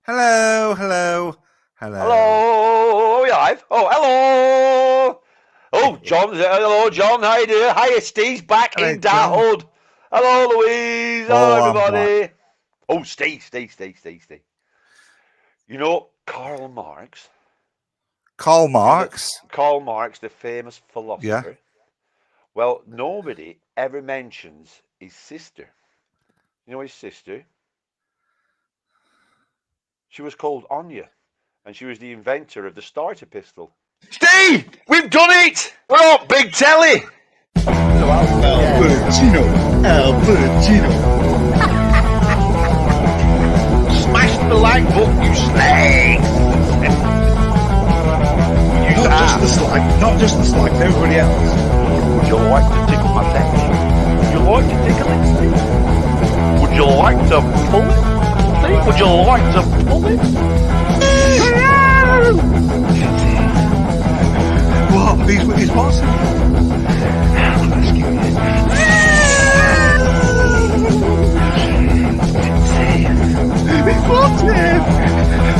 Hello, hello, hello. Hello, you live? Oh, hello. Oh, John. Hello, John. How you doing? Hiya, Steve's back Hello, in John. Dartwood. Hello, Louise. Hello, Oh, I'm back. everybody. Oh, Steve. You know, Karl Marx. Karl You know, Marx. Karl Marx, the famous Yeah. philosopher. Well, nobody ever mentions his sister. You know his sister? She was called Anya, and she was the inventor of the starter pistol. Steve, we've done it! We're on Big Telly! Al Pacino. Smash the like button, you snake! Not just the slag, everybody else. Would you like to tickle my neck? Would you like to tickle it, Steve? Would you like to pull it? Steve, would you like to pull it? What? He's what's it? He's what's it?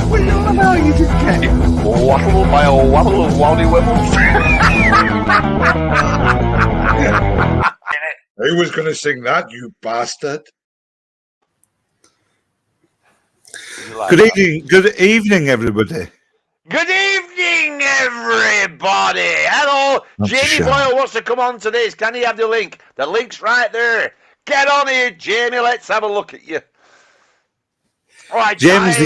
What are you on about, you dickhead? Waddle by a waddle of waddy wibbles. Who was going to sing that, you bastard? Good evening, everybody. Good evening, everybody. Hello. Not Jamie sure. Boyle wants to come on to this. Can he have the link? The link's right there. Get on here, Jamie. Let's have a look at you. All right, Jamie's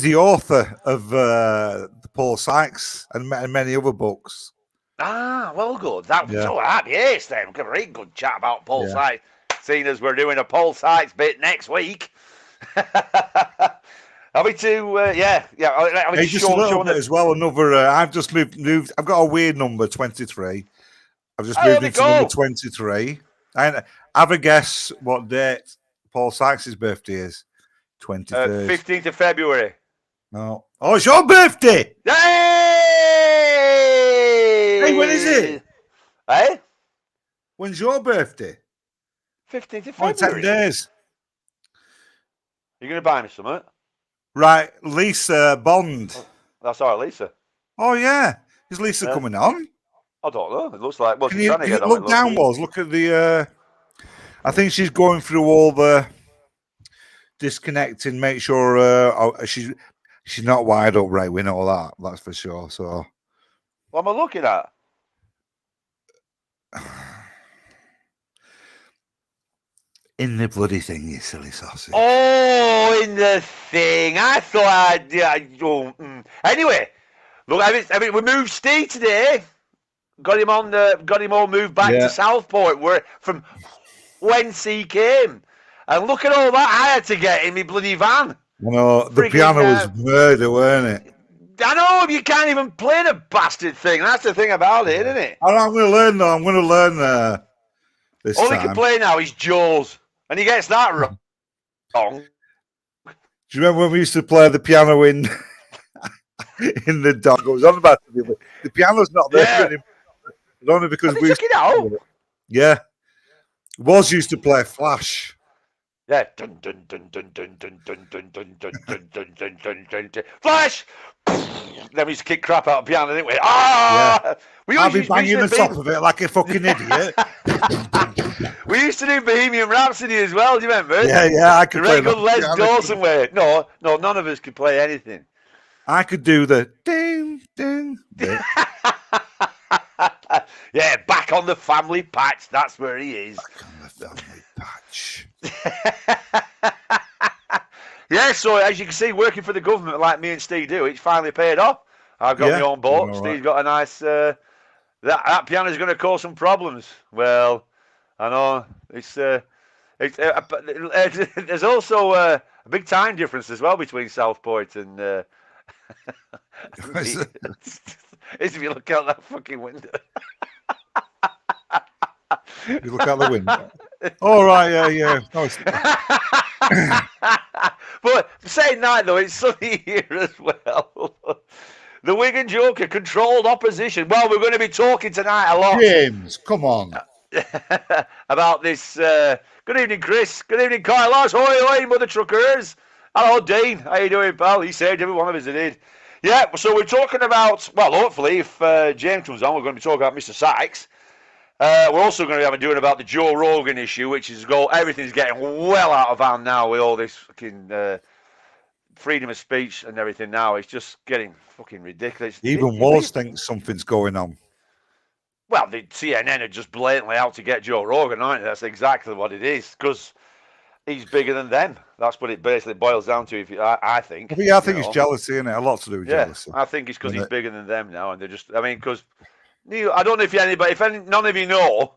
the author of the Paul Sykes and many other books. Ah, well, good. That was Yeah. so happy. Yes, then. We've got a very good chat about Paul Yeah. Sykes, seeing as we're doing a Paul Sykes bit next week. Are we to, yeah. Hey, just a little bit as well. Another. I've just moved. I've got a weird number, 23. I've just moved into number 23. And have a guess what date Paul Sykes' birthday is. 23rd. 15th of February. No. Oh, it's your birthday. Hey! Hey, when is it? Eh? When's your birthday? 15th of Oh, February. 10 days. You going to buy me something? Right, Lisa Bond. That's all right, Lisa. Oh, yeah. Is Lisa coming on? I don't know. It looks like, well, Can she's you trying to get on look it. downwards? Look at the... I think she's going through all the disconnecting, make sure she's not wide up right. We know that. That's for sure. So... What am I looking at? In the bloody thing, you silly sausage. Oh, in the thing. I thought I'd... Anyway, look, I mean, we moved Steve today. Got him all moved back to Southport, where from whence he came. And look at all that I had to get in my bloody van. No, the piano was murder, weren't it? I know, you can't even play the bastard thing. That's the thing about it, isn't it? I'm going to learn, though. I'm going to learn this all time. he can play now is Jaws. And he gets that wrong. Do you remember when we used to play the piano in the dog? I was on about it. The piano's not there anymore. It's only because we took it out. Yeah. Was used to play Flash. Yeah. Dun dun dun dun dun dun dun dun dun dun dun dun dun dun dun dun. Flash! Then we used to kick crap out of piano, didn't we? Ah! Yeah. I'll be banging the top of it like a fucking idiot. We used to do Bohemian Rhapsody as well, do you remember? Yeah, I could play the Les Dawson way. No, none of us could play anything. I could do the ding, ding. Yeah, back on the family patch. That's where he is. Back on the family patch. Yeah, so as you can see, working for the government like me and Steve do, it's finally paid off. I've got my own boat. Steve's got a nice... that piano's going to cause some problems. Well, I know. There's also a big time difference as well between Southport and... is if you look out that fucking window. You look out the window. All right, yeah. No, but saying that though, it's sunny here as well. The Wigan Joker controlled opposition. Well, we're going to be talking tonight a lot. James, come on. About this. Good evening, Chris. Good evening, Kyle. Hoy, hoy, mother truckers. Hello, Dean. How you doing, pal? He saved every one of us, he did. Yeah, so we're talking about, well, hopefully, if James comes on, we're going to be talking about Mr. Sykes. We're also going to be doing about the Joe Rogan issue, which is everything's getting well out of hand now with all this fucking freedom of speech and everything now. It's just getting fucking ridiculous. Even Wars thinks something's going on. Well, the CNN are just blatantly out to get Joe Rogan, aren't they? That's exactly what it is, because he's bigger than them. That's what it basically boils down to. I think. Yeah, I think it's jealousy, isn't it? A lot to do with jealousy. I think it's because he's bigger than them now, and they're just. I mean, because I don't know if none of you know,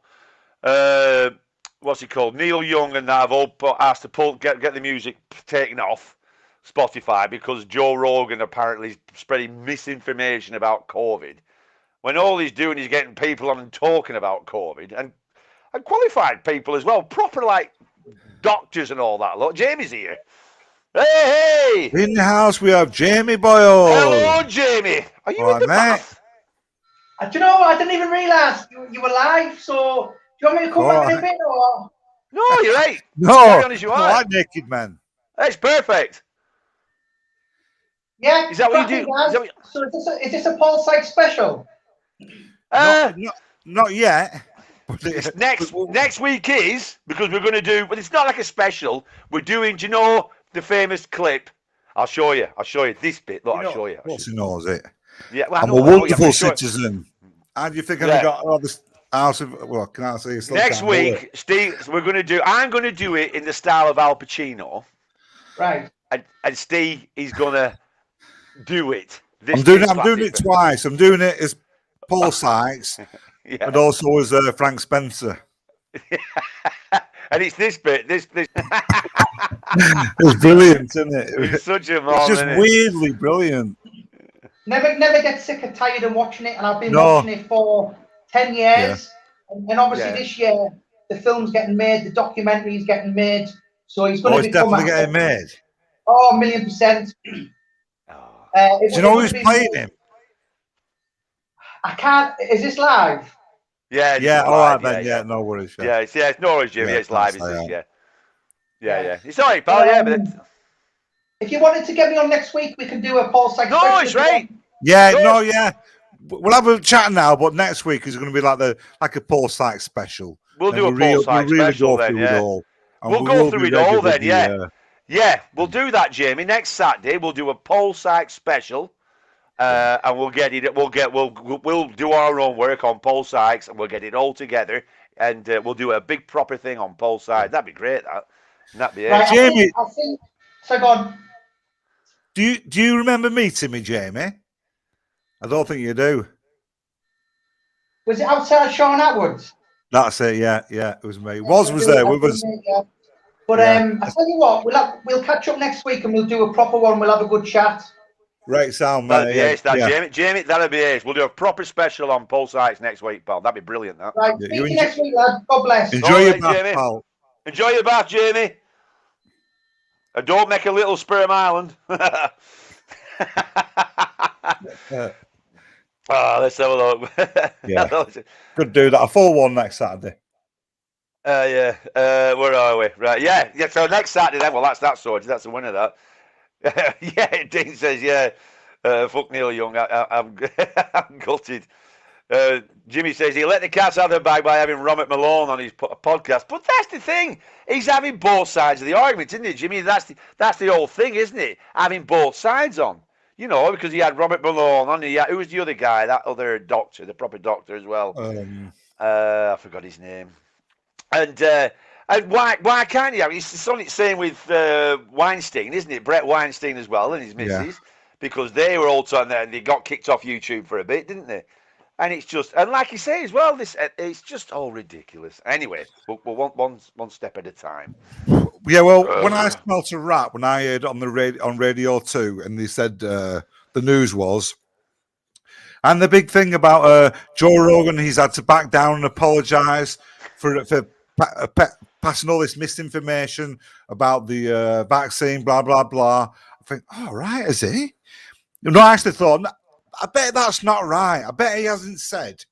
what's he called? Neil Young and that have all asked to get the music taken off Spotify because Joe Rogan apparently is spreading misinformation about COVID. When all he's doing is getting people on and talking about COVID and qualified people as well, proper like doctors and all that. Look, Jamie's here. Hey! In the house we have Jamie Boyle. Hello, Jamie. Are you in the bath? Do you know what? I didn't even realise you were live. So do you want me to come back in a bit or? No, you're right. No, I'm naked man. That's perfect. Yeah. Is that what you do? So is this a Paul Sykes special? Not yet. Next week is, because we're going to do, but it's not like a special. We're doing, do you know the famous clip? I'll show you this bit. Look, I'll show you. Of course he knows it. Yeah, well, I'm a wonderful citizen. How do you think I got all this house of, well, can I say next week, Steve, I'm going to do it in the style of Al Pacino. Right. And Steve is going to do it. I'm doing it twice. I'm doing it as Paul Sykes and also as Frank Spencer. And it's this bit. It's brilliant, isn't it? It's such a moment. It's just weirdly brilliant. Never get sick or tired of watching it, and I've been watching it for 10 years. Yeah. And obviously this year the film's getting made, the documentary is getting made, so he's going to be definitely getting made. Oh, 1,000,000%. Do you know who's playing him? I can't. Is this live? Yeah. Yeah. All right then. Yeah. No worries. Yeah. It's no worries, Jimmy. It's live. Yeah. It's all right, pal. Yeah, but if you wanted to get me on next week, we can do a Paul Sykes. No, it's right. Yeah. No. Yeah. We'll have a chat now, but next week is going to be like a Paul Sykes special. We'll do a Paul Sykes special then. Yeah. We'll go through it all then. Yeah. Yeah. We'll do that, Jamie. Next Saturday, we'll do a Paul Sykes special. And we'll get it. We'll do our own work on Paul Sykes, and we'll get it all together, and we'll do a big proper thing on Paul Sykes. That'd be great. That'd be right, Jamie. I think. So go on. Do you remember meeting me, Jamie? I don't think you do. Was it outside Sean Atwood's? That's it. Yeah. It was me. Was there with us? But I tell you what, we'll catch up next week, and we'll do a proper one. We'll have a good chat. Right, sound, mate. Jamie, that'll be ace. We'll do a proper special on Paul Sykes next week, pal. That'd be brilliant, that. Right, see you next week, lad. God bless. Enjoy your bath, Jamie. Pal. Enjoy your bath, Jamie. And don't make a little sperm island. Let's have a look. Could do that. A full one next Saturday. Where are we? Right, yeah. So next Saturday, then. Well, that's sorted. That's the winner, that. Yeah, Dean says, fuck Neil Young. I'm gutted. Jimmy says he let the cats out of the bag by having Robert Malone on his podcast. But that's the thing. He's having both sides of the argument, isn't it, Jimmy? That's the whole thing, isn't it? Having both sides on. You know, because he had Robert Malone on. Who was the other guy? That other doctor, the proper doctor as well. I forgot his name. And why can't you? I mean, it's the same with Weinstein, isn't it? Brett Weinstein as well and his missus, because they were all talking there and they got kicked off YouTube for a bit, didn't they? And it's just, and like you say as well, it's just all ridiculous. Anyway, we'll one step at a time. Yeah, well, when I smelt a rat, when I heard on Radio 2, and they said the news was, and the big thing about Joe Rogan, he's had to back down and apologise for passing all this misinformation about the vaccine, blah, blah, blah. I think, all right, is he? You know, I actually thought, I bet that's not right. I bet he hasn't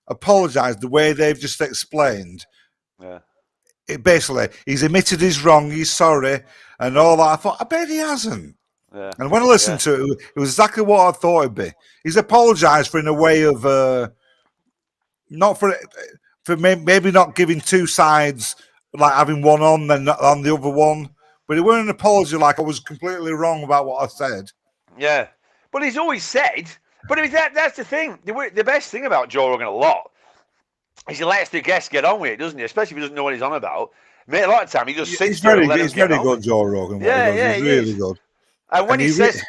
apologised the way they've just explained. Yeah. basically, he's admitted he's wrong, he's sorry, and all that. I thought, I bet he hasn't. Yeah. And when I listened to it, it was exactly what I thought it'd be. He's apologised for in a way of not for maybe not giving two sides, like having one on then not on the other one. But it wasn't an apology like I was completely wrong about what I said. Yeah, but he's always said. But I mean, that's the thing. The best thing about Joe Rogan a lot is he lets the guests get on with it, doesn't he? Especially if he doesn't know what he's on about. Mate, a lot of time he just sits there and let He's them very get good, on. Joe Rogan. Yeah, he's really good. And when he says,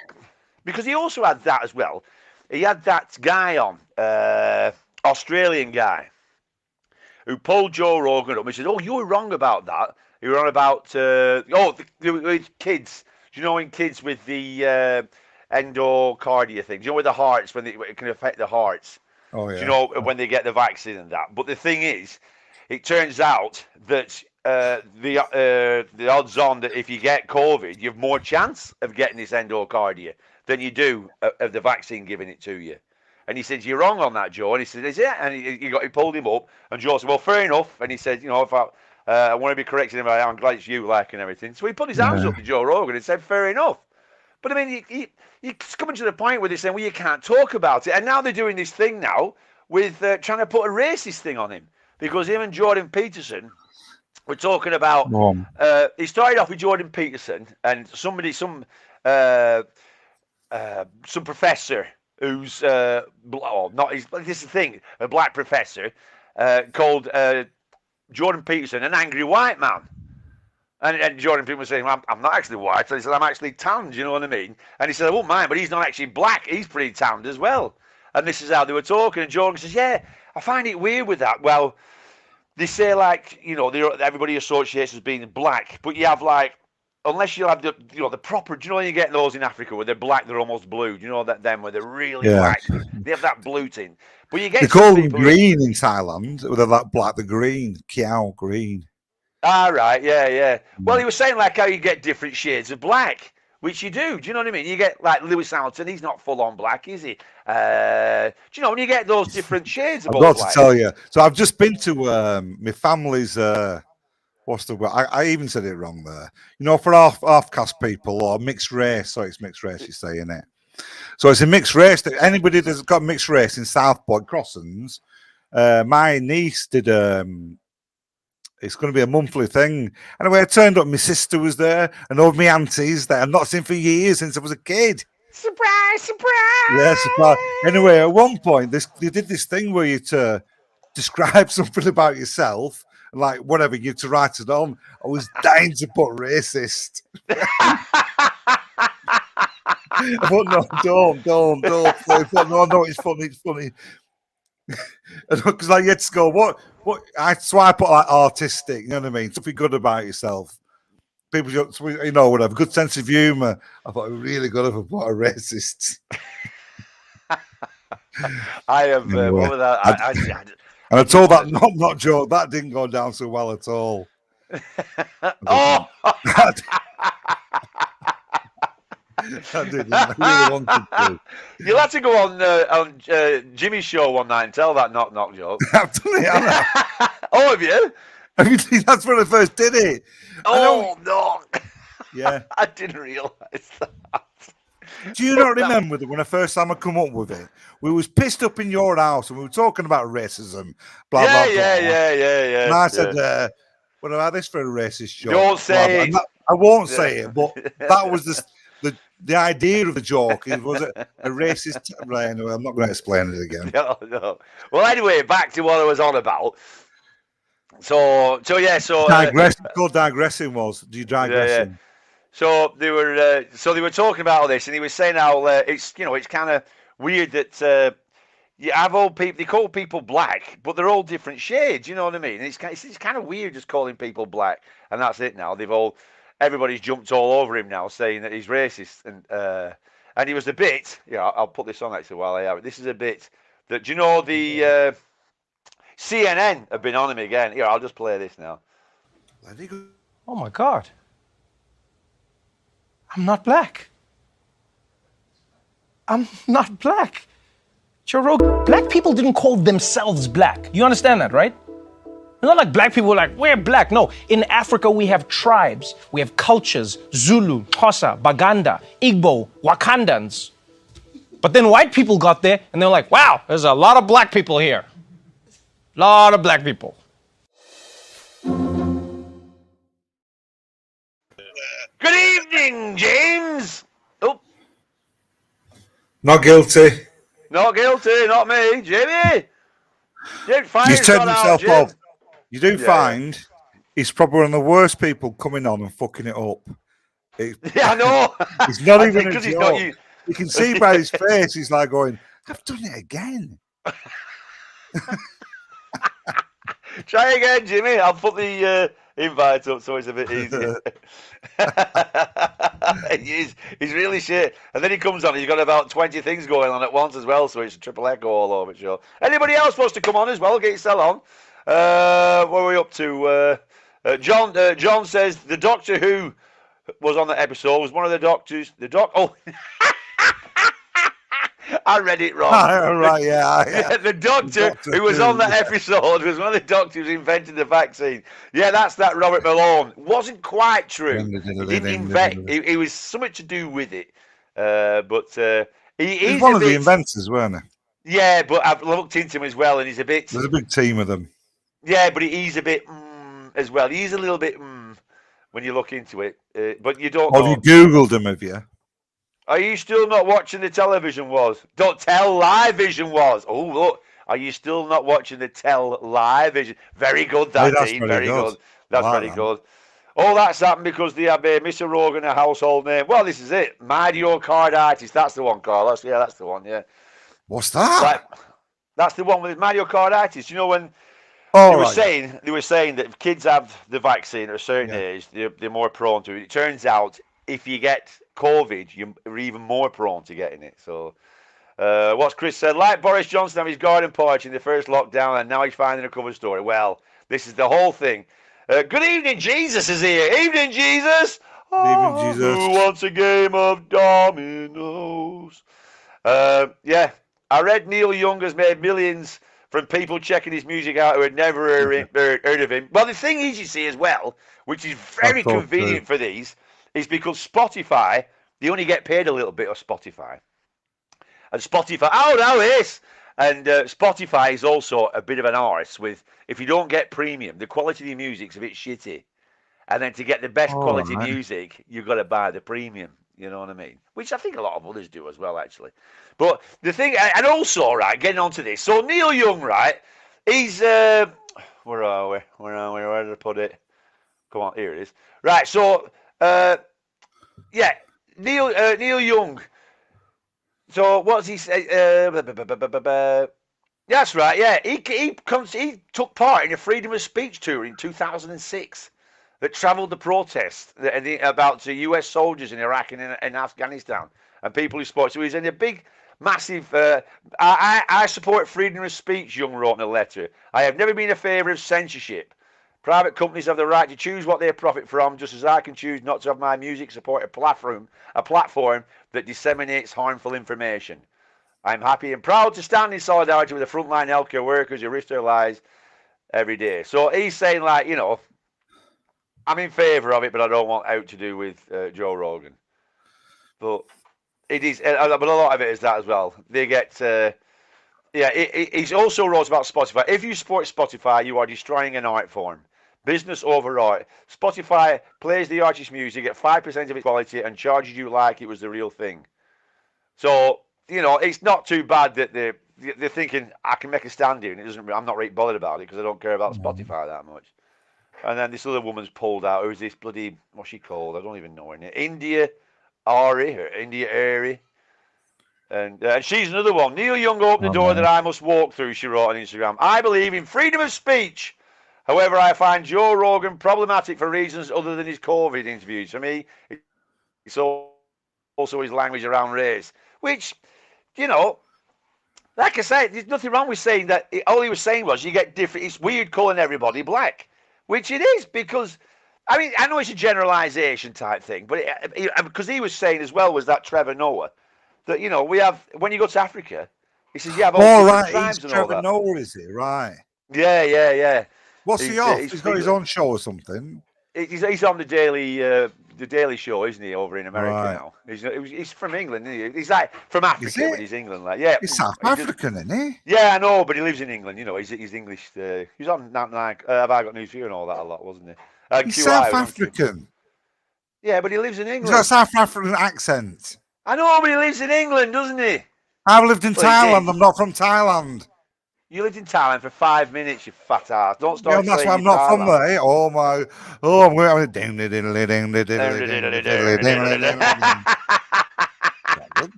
because he also had that as well. He had that guy on, Australian guy, who pulled Joe Rogan up and said, "Oh, you were wrong about that. You were on about the kids. Do you know in kids with the endocardia thing? Do you know with the hearts when it can affect the hearts? Oh yeah. Do you know when they get the vaccine and that? But the thing is, it turns out that the odds on that if you get COVID, you have more chance of getting this endocardia than you do of the vaccine giving it to you." And he said, "You're wrong on that, Joe." And he said, "Is it?" And he pulled him up, and Joe said, "Well, fair enough." And he said, "You know, if I want to be correcting him, I'm glad it's you, like, and everything." So he put his hands up to Joe Rogan and said, "Fair enough." But I mean, it's coming to the point where they're saying, "Well, you can't talk about it," and now they're doing this thing now with trying to put a racist thing on him because him and Jordan Peterson were talking about. He started off with Jordan Peterson and some professor who's not. This is the thing, a black professor called Jordan Peterson an angry white man. And Jordan Peterson was saying, I'm not actually white. So he said, I'm actually tanned, you know what I mean? And he said, I won't mind, but he's not actually black. He's pretty tanned as well. And this is how they were talking. And Jordan says, yeah, I find it weird with that. Well, they say, like, you know, everybody associates as being black, but you have, like, unless you have the proper, do you know when you get those in Africa where they're black, they're almost blue? Do you know that them where they're really black? They have that blue tint. But you get they call them green in Thailand. They're that black, the green, Kiao green. Ah, right, yeah. Well, he was saying like how you get different shades of black, which you do. Do you know what I mean? You get like Lewis Hamilton. He's not full on black, is he? Do you know when you get those different shades of I've got to tell you. So I've just been to my family's. What's the word? I even said it wrong there. You know, for half caste people or mixed race. So it's mixed race. You say, isn't it? So it's a mixed race. Anybody that's got mixed race in Southport Crossings. My niece did. It's going to be a monthly thing. Anyway, I turned up. My sister was there, and all my aunties that I've not seen for years since I was a kid. Surprise! Surprise! Yeah, surprise. Anyway, at one point, they did this thing where you to describe something about yourself, like whatever you to write it on. I was dying to put racist. I thought, no, don't. No, it's funny. Because like you had to go, what? So I put like artistic, you know what I mean? Something good about yourself. People, you know, whatever, good sense of humor. I thought, really good if I put a racist. I have. Anyway, what was that? And I told that not joke. That didn't go down so well at all. Oh. I didn't. I really wanted to. You'll have to go on Jimmy's show one night and tell that knock joke. I've done it, haven't I? Oh, have you? That's when I first did it. Oh, no. Yeah. I didn't realise that. Do you not remember that when the first time I come up with it, we was pissed up in your house and we were talking about racism, blah, blah, blah. Yeah. And I said, what about this for a racist joke? Don't say it. I won't say it, but that was the idea of the joke. It was a racist. Right, anyway, I'm not going to explain it again. No. Well, anyway, back to what I was on about. So digressing was. Do you digressing? Yeah. So they were talking about all this, and he was saying how it's kind of weird that you have all people. They call people black, but they're all different shades. You know what I mean? And it's kind of weird just calling people black, and that's it now. Everybody's jumped all over him now, saying that he's racist, and he was a bit. I'll put this on actually while I have it. This is a bit that the CNN have been on him again. Here, I'll just play this now. Oh my God. I'm not black. I'm not black. Joe Rogan. Black people didn't call themselves black. You understand that, right? Not like black people are like, we're black. No, in Africa we have tribes, we have cultures, Zulu, Xhosa, Baganda, Igbo, Wakandans. But then white people got there and they're like, wow, there's a lot of black people here. Lot of black people. Good evening, James. Oh. Not guilty. Not guilty, not me. Jimmy. He's turned himself off. You do find he's probably one of the worst people coming on and fucking it up. I know. He's not even a joke. You can see by his face, he's like going, I've done it again. Try again, Jimmy. I'll put the invite up so it's a bit easier. He's really shit. And then he comes on, he's got about 20 things going on at once as well, so it's a triple echo all over, sure. Anybody else wants to come on as well? Get yourself on. What are we up to? John says the Doctor Who was on that episode was one of the doctors. Oh, I read it wrong. Right, yeah. The doctor who was on that episode was one of the doctors who invented the vaccine. Yeah, that's that Robert Malone. Wasn't quite true. He didn't invent. It was something to do with it. But he's one of the inventors, weren't he? Yeah, but I've looked into him as well, and he's a bit. There's a big team of them. Yeah, but he's a bit as well. He's a little bit when you look into it, but you don't. Have you Googled him? Have you? Are you still not watching the television wars? Don't tell live vision wars. Oh, look. Are you still not watching the tell live vision? Very good, that Dean. Very good. That's very good. All that's happened because they have Mr. Rogan, a household name. Well, this is it. Myocarditis. That's the one, Carlos. Yeah, that's the one, yeah. What's that? Right. That's the one with myocarditis. You know, when they were saying that if kids have the vaccine at a certain age, they're more prone to it. It turns out if you get COVID, you're even more prone to getting it. So, what's Chris said? Like Boris Johnson had his garden porch in the first lockdown, and now he's finding a cover story. Well, this is the whole thing. Good evening, Jesus is here. Evening, Jesus. Evening, Jesus. Who wants a game of dominoes? Yeah, I read Neil Young has made millions from people checking his music out who had never heard of him. Well, the thing is, you see, as well, which is very convenient for these, is because Spotify, they only get paid a little bit of Spotify. And Spotify, and Spotify is also a bit of an arse with, if you don't get premium, the quality of the music's a bit shitty. And then to get the best quality music, you've got to buy the premium. You know what I mean? Which I think a lot of others do as well, actually. But the thing, and also, right, getting onto this. So Neil Young, right, he's, where are we? Where did I put it? Come on, here it is. Right, so, yeah, Neil Young. So what's he say? That's right. Yeah, he took part in a freedom of speech tour in 2006 that travelled the protests about the U.S. soldiers in Iraq and in Afghanistan and people who support. So he's in a big, massive. I support freedom of speech. Young wrote in a letter. I have never been a favour of censorship. Private companies have the right to choose what they profit from, just as I can choose not to have my music support a platform that disseminates harmful information. I'm happy and proud to stand in solidarity with the frontline healthcare workers who risk their lives every day. So he's saying, like, you know, I'm in favour of it, but I don't want out to do with Joe Rogan. But it is, but a lot of it is that as well. They get. He's also wrote about Spotify. If you support Spotify, you are destroying an art form. Business over art. Spotify plays the artist's music at 5% of its quality and charges you like it was the real thing. So, you know, it's not too bad that they're thinking, I can make a stand here, and I'm not really bothered about it because I don't care about Spotify that much. And then this other woman's pulled out. Who's this bloody, what's she called? I don't even know her name. India Ari. And she's another one. Neil Young opened the door that I must walk through, she wrote on Instagram. I believe in freedom of speech. However, I find Joe Rogan problematic for reasons other than his COVID interviews. For me, it's also his language around race. Which, you know, like I say, there's nothing wrong with saying that. All he was saying was you get different. It's weird calling everybody black. Which it is, because, I mean, I know it's a generalization type thing, but because he was saying as well was that Trevor Noah, that, you know, we have, when you go to Africa, he says you have all different tribes and all that. Trevor Noah, is it? Right. Yeah. What's he off? He's got his own show or something. He's on the Daily Show, isn't he? Over in America now. He's from England, isn't he? He's like from Africa, but he's England. Like, yeah, he's South African, isn't he? Yeah, I know, but he lives in England. You know, he's English. He's on like Have I Got News for You and all that a lot, wasn't he? He's QI, South African. Yeah, but he lives in England. He's got a South African accent. I know, but he lives in England, doesn't he? I've lived in Thailand. I'm not from Thailand. You lived in Thailand for 5 minutes, you fat ass. Don't start. Yeah, that's why I'm not from there. Oh my! Oh, I'm going ding ding ding ding ding ding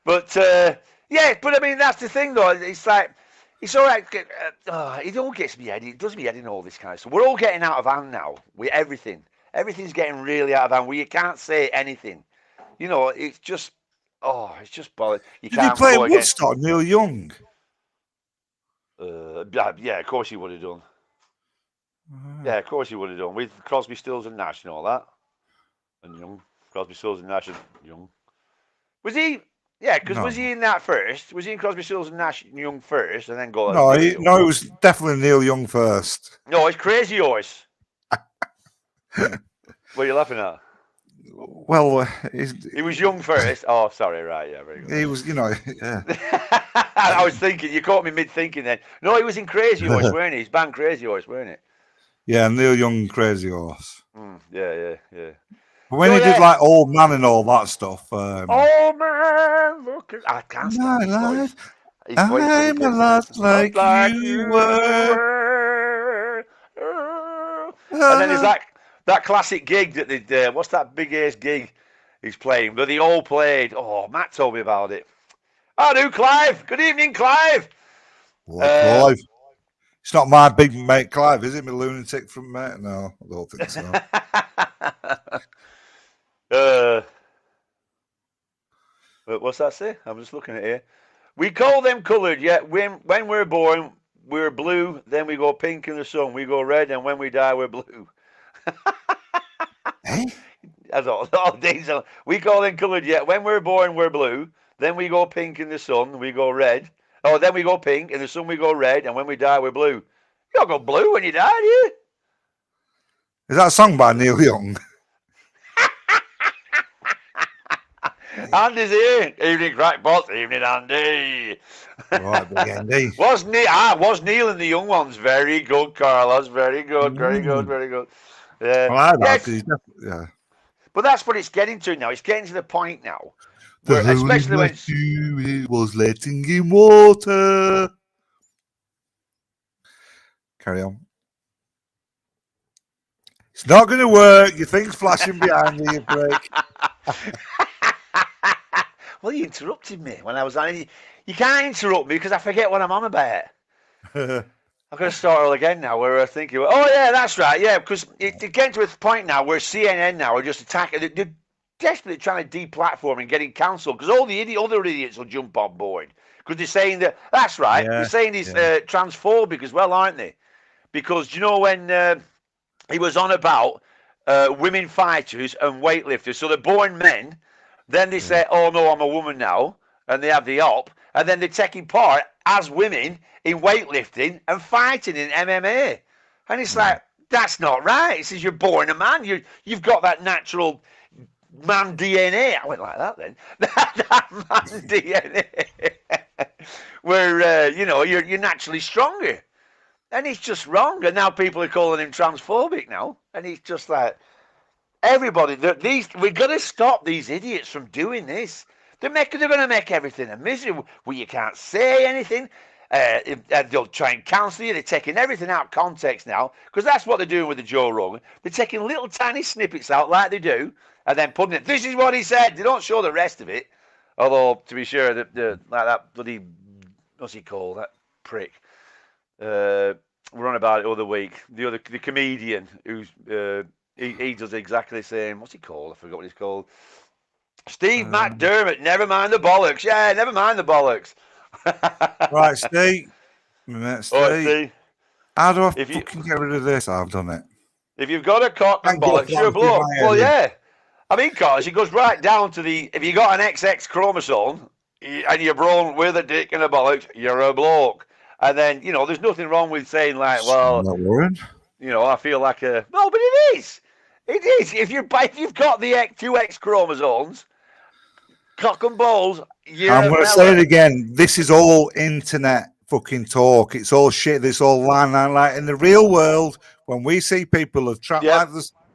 But yeah, but I mean that's the thing though. It's like it's all right. It all gets me head. It does me head in all this kind of stuff. We're all getting out of hand now with everything. Everything's getting really out of hand. Where you can't say anything. You know, it's just bothered. Did he play Woodstock, Neil Young? Yeah, of course he would have done. Yeah, of course he would have done. With Crosby, Stills and Nash and all that. And Young. Crosby, Stills and Nash and Young. Was he? Yeah, because was he in that first? Was he in Crosby, Stills and Nash and Young first and then go? No, it was definitely Neil Young first. No, it's Crazy Horse. What are you laughing at? Well, he was Young first. Oh, sorry, right, yeah, very good. He was, yeah. I was thinking, you caught me mid-thinking then. No, he was in Crazy Horse, weren't he? His band Crazy Horse, weren't it? Yeah, Neil Young, Crazy Horse. Yeah. But when he did like Old Man and all that stuff. Old Man, look at... I can't stop my life. I'm a lot like you were. And then there's that classic gig that they did. What's that big ass gig he's playing? But they all played. Oh, Matt told me about it. I do, Clive. Good evening, Clive. Clive. It's not my big mate, Clive, is it? My lunatic from mate? No, I don't think so. What's that say? I'm just looking at it here. We call them coloured, yet when we're born, we're blue. Then we go pink in the sun. We go red, and when we die, we're blue. Hey? That's all days. We call them coloured, yet when we're born, we're blue. Then we go pink in the sun. We go red. Oh, then we go pink in the sun. We go red, and when we die, we're blue. You don't go blue when you die, do you? Is that a song by Neil Young? Andy's here. Evening, crackpots. Evening, Andy. Right, big Andy. Was Neil and the young ones? Very good, Carlos. Very good. Very good. Very good. Well, yeah. But that's what it's getting to now. It's getting to the point now. Where, especially when it was letting in water. Carry on. It's not going to work. Your thing's flashing behind you, break. Well, you interrupted me when I was on. You can't interrupt me because I forget what I'm on about. I've got to start all again now. Where I think, oh yeah, that's right, yeah, because it's getting to a point now where CNN now are just attacking. They're desperately trying to deplatform and getting cancelled because all the other idiots will jump on board because they're saying that's right. Yeah, they're saying he's transphobic as well, aren't they? Because you know when he was on about women fighters and weightlifters, so they're born men. Then they say, oh, no, I'm a woman now. And they have the op. And then they're taking part as women in weightlifting and fighting in MMA. And it's like, that's not right. It says you're born a man. You've got that natural man DNA. I went like that then. that man DNA. Where, you're naturally stronger. And it's just wrong. And now people are calling him transphobic now. And it's just like... Everybody, we've got to stop these idiots from doing this. They're going to make everything a misery. Well, you can't say anything. They'll try and cancel you. They're taking everything out of context now because that's what they're doing with the Joe Rogan. They're taking little tiny snippets out like they do and then putting it. This is what he said. They don't show the rest of it. Although, to be sure, like that bloody, what's he called? That prick. We're on about it the other week. The comedian who's. He does exactly the same. What's he called? I forgot what he's called. Steve McDermott. Never mind the bollocks. Yeah, never mind the bollocks. Right, Steve. Steve. How do I fucking get rid of this? I've done it. If you've got a cock and bollocks, you're a bloke. Well, yeah. I mean, Carlos, it goes right down to if you got an XX chromosome, and you're born with a dick and a bollocks, you're a bloke. And then, you know, there's nothing wrong with saying like, well, not worried. You know, I feel like a... No, but it is. It is. If you've got the two X chromosomes, cock and balls, I'm going to say it again. This is all internet fucking talk. It's all shit. This all line. Like in the real world, when we see people of trans... Like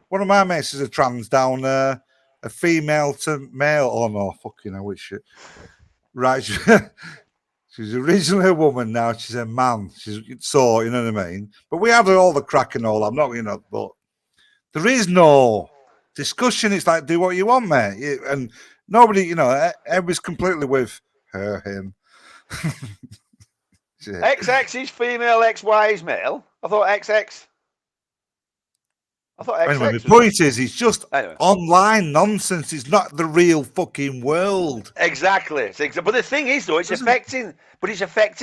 one of my mates is a trans down a female to male. Oh, no, fucking hell, which shit. Right. She's originally a woman, now she's a man. So, you know what I mean? But we have all the crack and all. I'm not, you know, but there is no discussion. It's like, do what you want, mate. And nobody, you know, everybody's completely with her, him. XX is female, XY is male. I thought XX. Anyway, the point is, it's just online nonsense. It's not the real fucking world. Exactly. But the thing is, though, it's affecting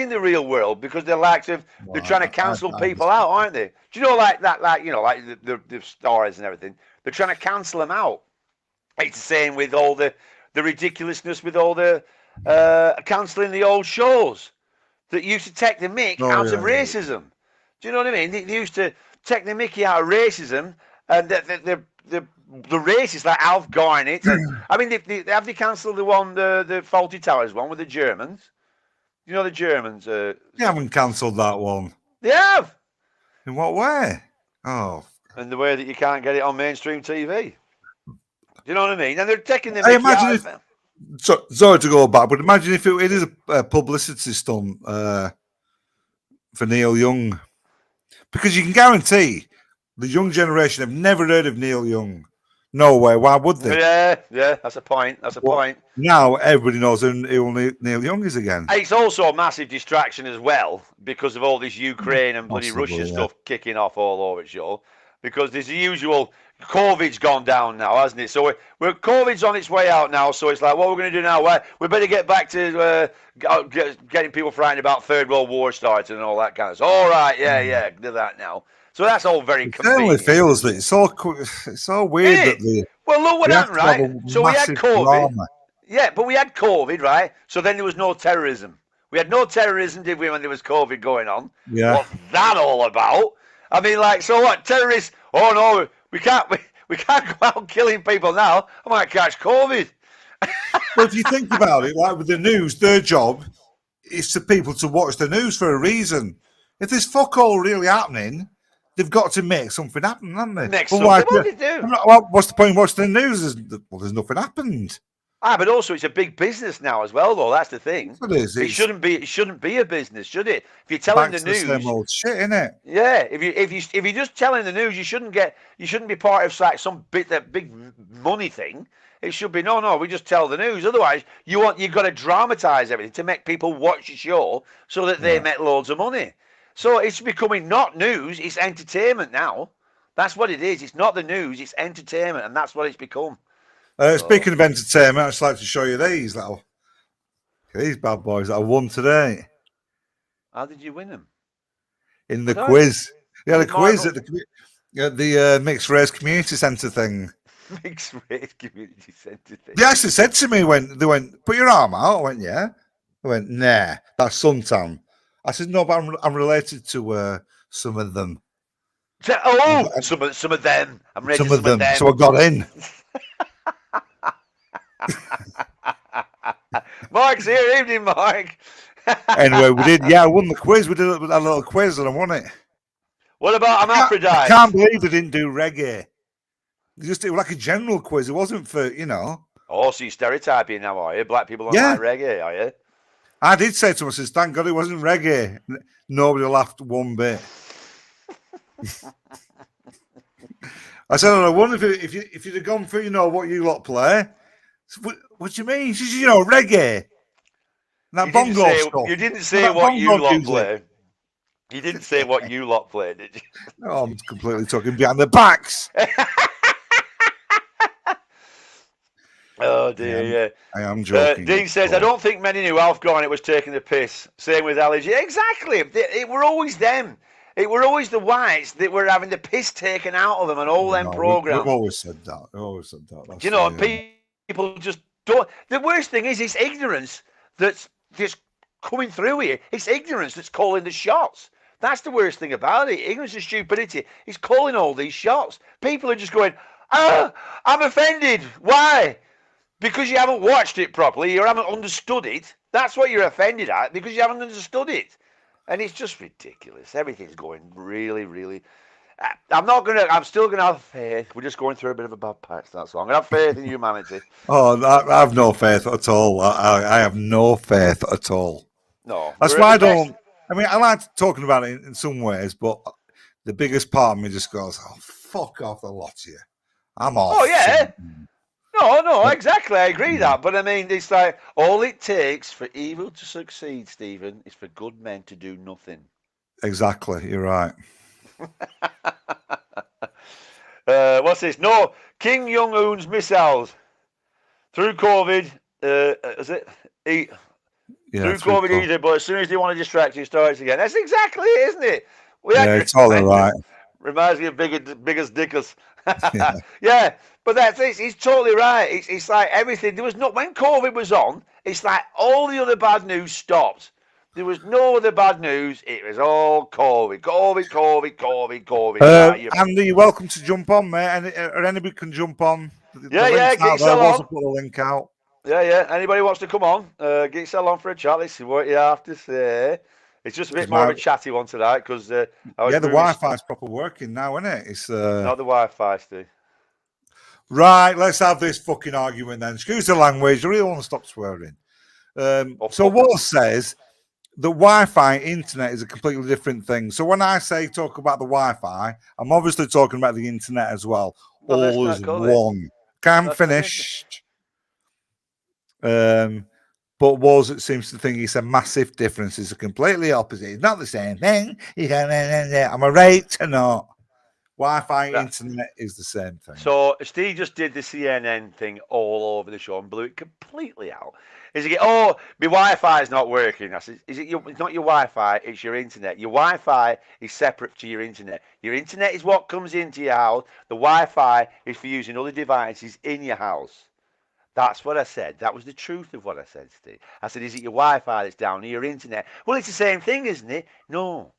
the real world because they're trying to cancel people out, aren't they? Do you know, like the stars and everything? They're trying to cancel them out. It's the same with all the ridiculousness with all the cancelling the old shows that used to take the mick out of racism. Do you know what I mean? They used to take the mickey out of racism, and the racists like Alf Garnett. I mean, have they cancelled the Faulty Towers one with the Germans? You know the Germans. They haven't cancelled that one. They have. In what way? Oh. In the way that you can't get it on mainstream TV. Do you know what I mean? And they're taking the mickey out of... Sorry to go back, but imagine if it is a publicity stunt for Neil Young. Because you can guarantee the young generation have never heard of Neil Young. No way. Why would they? Yeah, that's a point. Point. Now everybody knows who Neil Young is again. It's also a massive distraction as well because of all this Ukraine and bloody Russia stuff kicking off all over the show. Because there's the usual... COVID's gone down now, hasn't it? So we're COVID's on its way out now. So it's like, what we're going to do now? Well, we better get back to getting people frightened about Third World War starting and all that kind of stuff. All right, yeah, do that now. So that's all very convenient. It certainly feels that it's so weird that well, look what happened, right? So we had COVID. Drama. Yeah, but we had COVID, right? So then there was no terrorism. We had no terrorism, did we, when there was COVID going on? Yeah. What's that all about? I mean, like, so what? Terrorists? Oh no. We can't go out killing people now. I might catch COVID. Well, if you think about it, like with the news, their job is for people to watch the news for a reason. If there's fuck all really happening, they've got to make something happen, haven't they? What do they do? Well, what's the point of watching the news? There's nothing happened. But also it's a big business now as well, though. That's the thing. It is. It shouldn't be a business, should it? If you're telling the news, the same old shit, innit? Yeah. If you're just telling the news, you shouldn't be part of like some big money thing. It should be no. We just tell the news. Otherwise, you've got to dramatize everything to make people watch the show so that they make loads of money. So it's becoming not news; it's entertainment now. That's what it is. It's not the news; it's entertainment, and that's what it's become. Speaking of entertainment, I'd just like to show you these bad boys that I won today. How did you win them? In the quiz. Yeah, the quiz at the Mixed Race Community Centre thing. Mixed Race Community Centre thing. They actually said to me they went, put your arm out. I went, yeah. They went, nah, that's suntan. I said, no, but I'm related to some of them. Some of them. I'm related to some of them. So I got in. Mark's here. Evening, Mark. Anyway, we did. Yeah, I won the quiz. We did a little quiz and I won it. What about Hermaphrodite? I can't believe they didn't do reggae. It was like a general quiz. It wasn't for, Oh, so you're stereotyping now, are you? Black people don't like reggae, are you? I did say to him, I said, thank God it wasn't reggae. Nobody laughed one bit. I said, I wonder if you'd have gone for, what you lot play. What do you mean? He says, reggae. That bongo stuff. You didn't say what you lot play. You didn't say what you lot play, did you? No, I'm completely talking behind the backs. Oh, dear, yeah. I am joking. Dean says, I don't think many knew Alf Garnett was taking the piss. Same with allergy. Exactly. It were always them. It were always the whites that were having the piss taken out of them on all them programs. We've always said that. That's people just don't. The worst thing is it's ignorance that's just coming through here. It's ignorance that's calling the shots. That's the worst thing about it. Ignorance and stupidity is calling all these shots. People are just going, I'm offended. Why? Because you haven't watched it properly. You haven't understood it. That's what you're offended at, because you haven't understood it. And it's just ridiculous. Everything's going really, really... I'm still going to have faith. We're just going through a bit of a bad patch, that's all. I'm going to have faith in humanity. Oh, I have no faith at all. I have no faith at all. No. That's why I don't... I mean, I like talking about it in some ways, but the biggest part of me just goes, oh, fuck off the lot of you. I'm off. Oh, yeah. No, exactly. I agree that. But I mean, it's like, all it takes for evil to succeed, Stephen, is for good men to do nothing. Exactly. You're right. What's this? No, Kim Jong-un's missiles through COVID. Is it? Through COVID either, but as soon as they want to distract you, it starts again. That's exactly it, isn't it? It's all right. Reminds me of biggest dickers. Yeah, but that's it. He's totally right. It's like everything. There was no, when COVID was on, it's like all the other bad news stopped. There was no other bad news. It was all COVID. Andy, you're welcome to jump on, mate. Or anybody can jump on. Get yourself on. Put the link out. Yeah. Anybody wants to come on, get yourself on for a chat. Let's see what you have to say. It's just a bit more of a chatty one tonight because the Wi-Fi's proper working now, isn't it? It's not the Wi-Fi, Steve. Right, let's have this fucking argument then. Excuse the language. I really want to stop swearing. So what says the Wi-Fi internet is a completely different thing. So when I say talk about the Wi-Fi, I'm obviously talking about the internet as well. All as one. Can't finished. But it seems to think it's a massive difference. It's a completely opposite. It's not the same thing. Am I right or not? Wi-Fi internet is the same thing. So Steve just did the CNN thing all over the show and blew it completely out. My Wi-Fi is not working. I said, it's not your Wi-Fi, it's your internet. Your Wi-Fi is separate to your internet. Your internet is what comes into your house. The Wi-Fi is for using other devices in your house. That's what I said. That was the truth of what I said, Steve. I said, is it your Wi-Fi that's down or your internet? Well, it's the same thing, isn't it? No.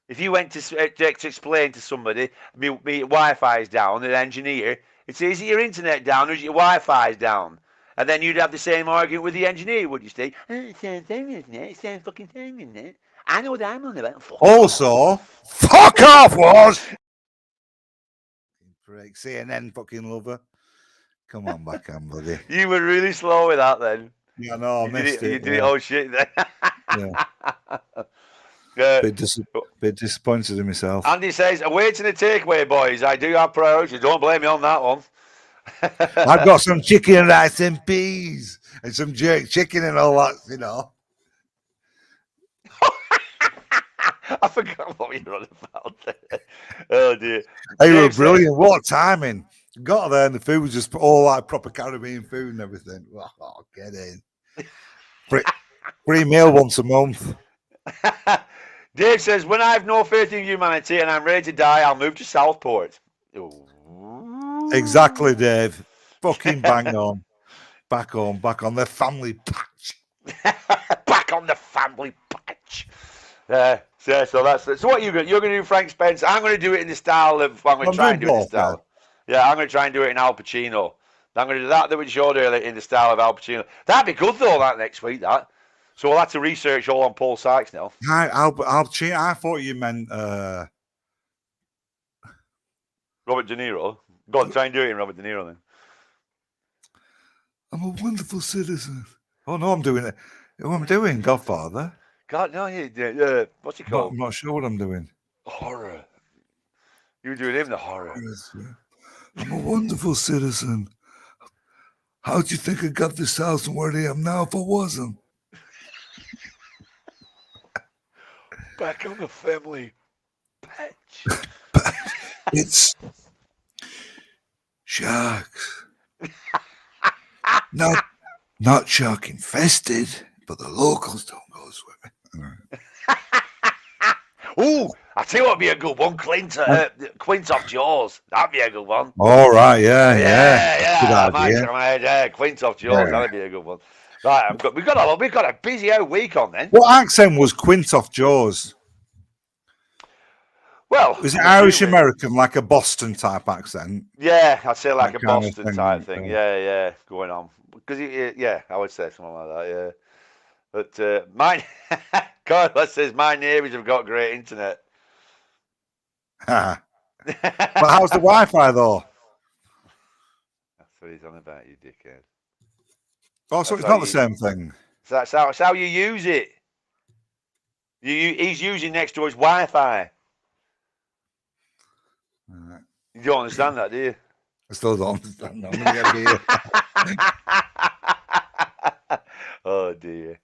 If you went to explain to somebody, my Wi-Fi is down, an engineer, it's is it your internet down or is it your Wi-Fi is down? And then you'd have the same argument with the engineer, would you, Steve? It's the same thing, isn't it? It's the same fucking thing, isn't it? I know what I'm on about. Also, fuck off, was. CNN fucking lover. Come on back on, buddy. You were really slow with that then. Yeah, no, I missed it. You did it all shit then. Bit disappointed in myself. Andy says, awaiting a takeaway, boys. I do have priorities. Don't blame me on that one. I've got some chicken and rice and peas and some jerk chicken and all that, you know. I forgot what we were on about. Oh, dear. Hey, you were brilliant. What timing. Got there and the food was just all like proper Caribbean food and everything. Oh, get in. Free meal once a month. Dave says, when I have no faith in humanity and I'm ready to die, I'll move to Southport. Ooh. Exactly, Dave. Fucking bang on. Back on the family patch. Back on the family patch. So what you're going to do, Frank Spence. I'm going to do it in the style of, I'm going to try and do it in the style. Yeah, I'm going to try and do it in Al Pacino. I'm going to do that we showed earlier in the style of Al Pacino. That'd be good though, that next week, that. So we'll have to research all on Paul Sykes now. Al Pacino, I thought you meant... Robert De Niro. Go on, try and do it in Robert De Niro then. I'm a wonderful citizen. Oh, no, I'm doing it. What am I doing, Godfather? God, no, what's it called? I'm not sure what I'm doing. Horror. You were doing him the horror. I'm a wonderful citizen. How do you think I got this house and where I am now if I wasn't? Back on the family patch. It's sharks. Not shark infested, but the locals don't go swimming. Ooh, I tell you what would be a good one, Quint off Jaws. That'd be a good one. All right, yeah. Good idea. Quint off Jaws, that'd be a good one. Right, we've got a busy old week on then. What accent was Quint off Jaws? Well, was it Irish American, like a Boston type accent? Yeah, I'd say like that a Boston type thing. Yeah, going on. Because I would say something like that. Yeah, but mine, Carlos says my neighbours have got great internet. But how's the Wi-Fi though? That's what he's on about, you dickhead. Oh, so it's not the same thing. So that's how you use it. He's using next to his Wi-Fi. Right. You don't understand that, do you? I still don't understand that. Oh dear.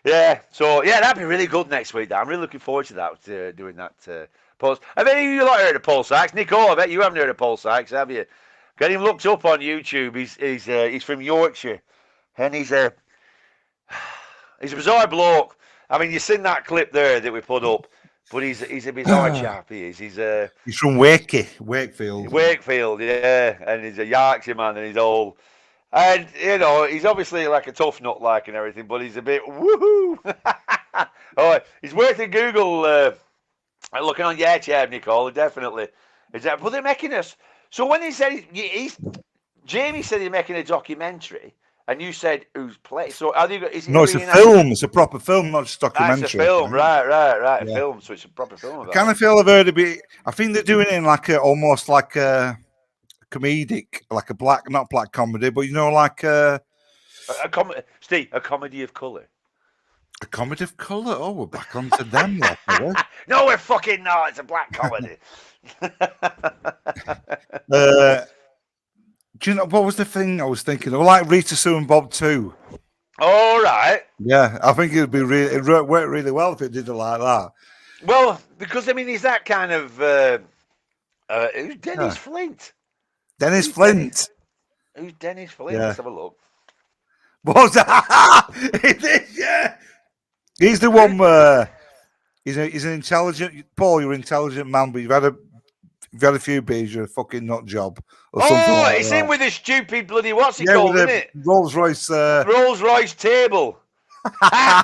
Yeah. So that'd be really good next week. I'm really looking forward to that. Doing that post. Have any of you not heard of Paul Sykes? Nicole, I bet you haven't heard of Paul Sykes, have you? Get him looked up on YouTube. He's from Yorkshire, and he's a bizarre bloke. I mean, you've seen that clip there that we put up. But he's a bizarre chap. He is. He's from Wakefield. Wakefield, yeah, and he's a Yorkshire man, and he's old, and he's obviously like a tough nut, like and everything, but he's a bit woohoo. Oh, he's worth a Google looking on YouTube, Nicole, definitely. But they're making us. So when he said Jamie said he's making a documentary. And you said who's playing? So are they? Is it no, it's a film. It's a proper film, not just documentary. It's a film, right. Yeah. A film. So it's a proper film. I kind of feel I've heard a bit. I think they're doing it in like almost like a comedic, like a not black comedy, but like a comedy. Steve, a comedy of colour. A comedy of colour. Oh, we're back onto them. No, we're fucking not. It's a black comedy. Do you know what was the thing I was thinking? Like Rita Sue and Bob too. All right. Yeah, I think it'd work really well if it did it like that. Well, because I mean, he's that kind of who's Dennis Flint? Dennis Flint. Who's Dennis Flint? Let's have a look. What's that? Yeah. He's the one where he's an intelligent Paul. You're an intelligent man, but you've had a few beers, you're a fucking nut job. Or something like it's that. in with a stupid bloody what's it called, isn't it? Rolls Royce. Rolls Royce table. Yeah,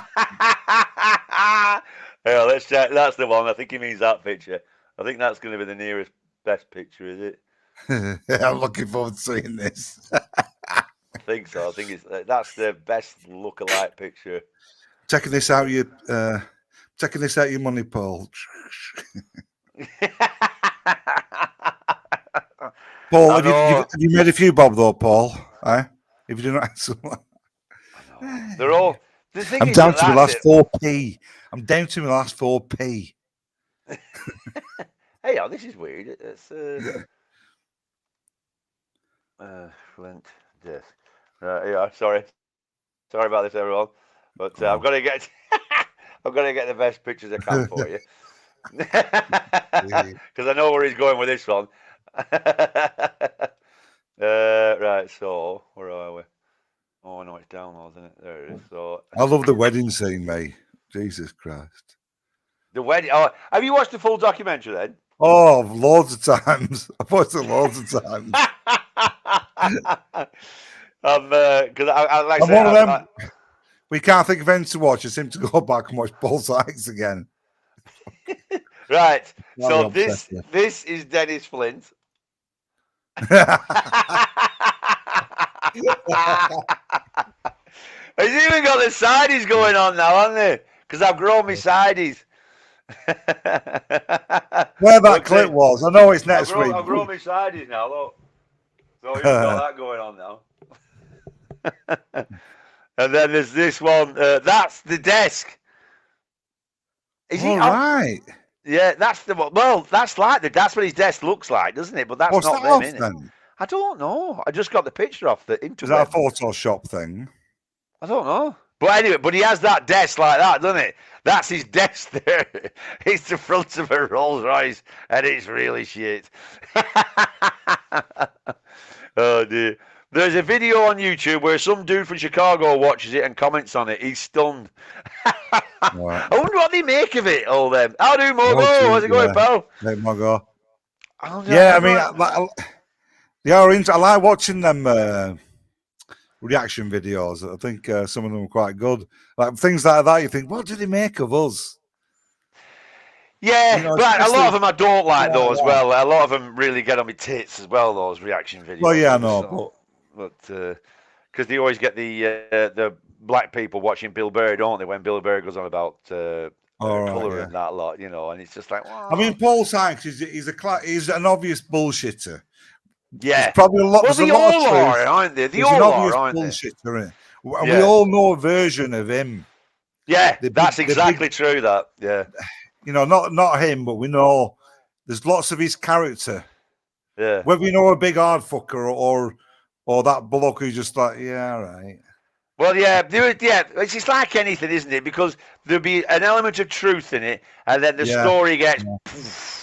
let's check. That's the one. I think he means that picture. I think that's going to be the nearest best picture, is it? I'm looking forward to seeing this. I think so. I think that's the best lookalike picture. Checking this out, your money, Paul. Paul, have you made a few bob though, Paul? If you do not answer, they're all. I'm down to my last 4p. I'm down to my last 4p. Hey, this is weird. It's Flint disc. Sorry about this, everyone. But I've got to get the best pictures I can for you, because I know where he's going with this one. Right, so where are we? Oh no, it's downloads, isn't it? There it is. So I love the wedding scene, mate. Jesus Christ. The wedding. Oh, have you watched the full documentary then? Oh, loads of times. I've watched it loads of times. Because I like one of them. We can't think of anything to watch. It seems to go back and watch Paul Sykes again. Right. So this is Dennis Flint. He's even got the sideys going on now, haven't they? Because I've grown my sideys. Where that clip was, I know it's next week. I've grown my sideys now, look. So you've got that going on now. And then there's this one. That's the desk. Is he right? Yeah, that's the one. Well, that's what his desk looks like, doesn't it? But that's What's not that them, then? innit? I don't know. I just got the picture off the internet. Is that a Photoshop thing? I don't know. But anyway, he has that desk like that, doesn't it? That's his desk there. It's the front of a Rolls Royce, and it's really shit. Oh dear. There's a video on YouTube where some dude from Chicago watches it and comments on it. He's stunned. Right. I wonder what they make of it, all them. How do Mogo? How's it going, pal? Hey, Mogo. Yeah, I mean, they are into. I like watching them. reaction videos. I think some of them are quite good. Like things like that, you think, what did he make of us? Yeah, you know, but a lot of them I don't like though as well. A lot of them really get on my tits as well. Those reaction videos. Well, yeah, I know, but because they always get the black people watching Bill Burr, don't they? When Bill Burr goes on about colour and that lot, you know, and it's just like, wow. I mean, Paul Sykes he's an obvious bullshitter. Yeah, there's probably a lot. Well, they all are, aren't they? They all are, aren't they? Bullshitter, and we all know a version of him. Yeah, that's exactly true. That, yeah. You know, not him, but we know there's lots of his character. Yeah. Whether you know a big hard fucker or that bloke who's just like, yeah, right. Well, yeah, it's just like anything, isn't it? Because there'll be an element of truth in it, and then the story gets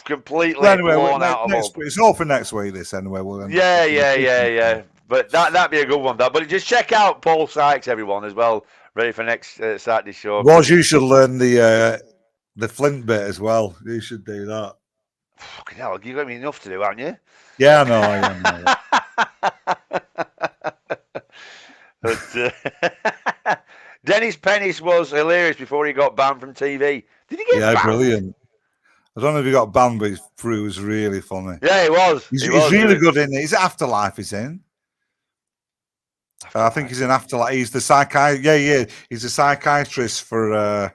completely blown out of it. It's all for next week, this anyway. Yeah. But that'd be a good one, that. But just check out Paul Sykes, everyone, as well, ready for next Saturday show. Roz, you should learn the Flint bit as well. You should do that. Fucking hell, you've got me enough to do, haven't you? Yeah, I know. But Dennis Pennis was hilarious before he got banned from TV. Did he get banned? Yeah, brilliant. I don't know if he got banned, but his crew was really funny. Yeah, he was. He's really good in it. He's Afterlife, he's in. I think he's in Afterlife. He's the psychiatrist. He's a psychiatrist for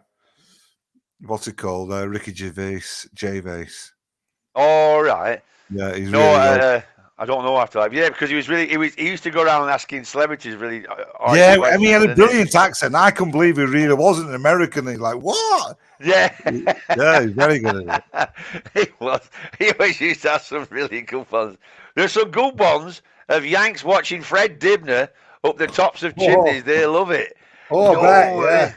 what's it called? Ricky Gervais. All right. Yeah, he's really good. I don't know Afterlife. Yeah, because he used to go around asking celebrities really. Yeah, I mean, he had a brilliant accent. I couldn't believe he really wasn't an American. He's like, what? Yeah. Yeah, he's very good at it. He was. He always used to have some really good ones. There's some good ones of Yanks watching Fred Dibner up the tops of chimneys. They love it. Oh, I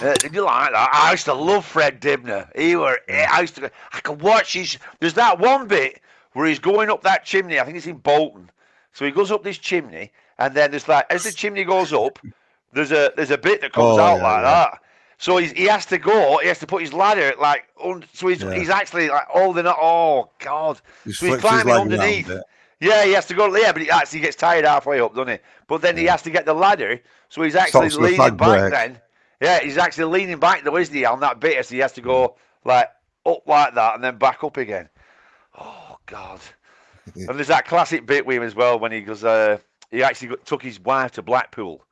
bet, did you like that? I used to love Fred Dibner. I could watch his. There's that one bit where he's going up that chimney. I think it's in Bolton. So he goes up this chimney, and then there's like, as the chimney goes up, there's a bit that comes out like that. So he has to go. He has to put his ladder like. So he's actually like holding it. Oh God! So he's climbing underneath. Yeah, he has to go. Yeah, but he actually gets tired halfway up, doesn't he? But then he has to get the ladder. So he's actually leaning back. Then, yeah, he's actually leaning back though, isn't he, on that bit? So he has to go like up like that and then back up again. Oh God! And there's that classic bit with him as well when he goes. He actually took his wife to Blackpool.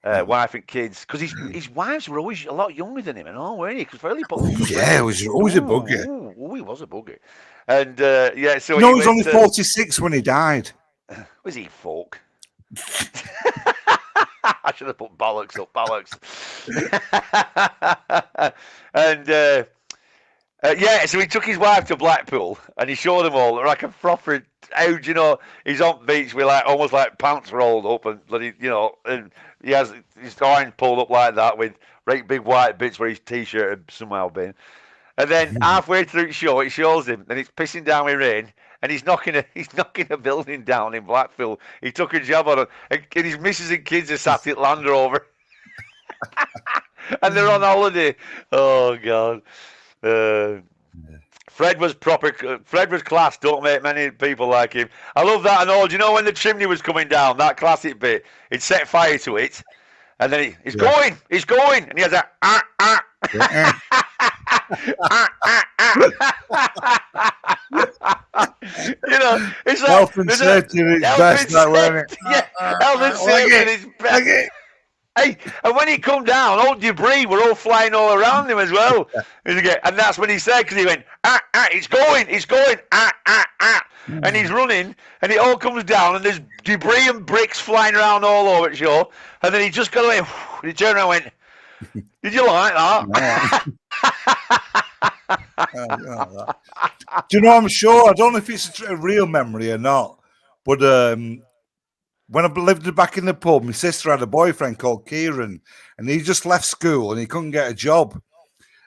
Wife and kids, because his wives were always a lot younger than him, and all, weren't he? Because fairly yeah, he was always a bugger. Oh, he was a bugger. And yeah, so he was only 46 when he died. Was he folk? I should have put bollocks up, bollocks. And yeah, so he took his wife to Blackpool, and he showed them all like a proper. How do you know he's on beach with like almost like pants rolled up and bloody, you know, and he has his arms pulled up like that with great big white bits where his t-shirt had somehow been. And then halfway through the show, it shows him, and it's pissing down with rain, and he's knocking a building down in Blackpool. He took a job on it, and his missus and kids are sat at Land Rover, and they're on holiday. Oh God. Fred was class. Don't make many people like him. I love that and all. Do you know when the chimney was coming down, that classic bit? He'd set fire to it, and then he's going, and he has a you know, it's like health and safety at its best, now, weren't it? Yeah, health and safety at its best. Hey, and when he come down, all debris were all flying all around him as well. And that's when he said, because he went, it's going, and he's running, and it all comes down, and there's debris and bricks flying around all over the show, and then he just got away, and he turned around and went, did you like that? Do you know, I'm sure, I don't know if it's a real memory or not, but when I lived back in the pub, my sister had a boyfriend called Kieran, and he just left school and he couldn't get a job.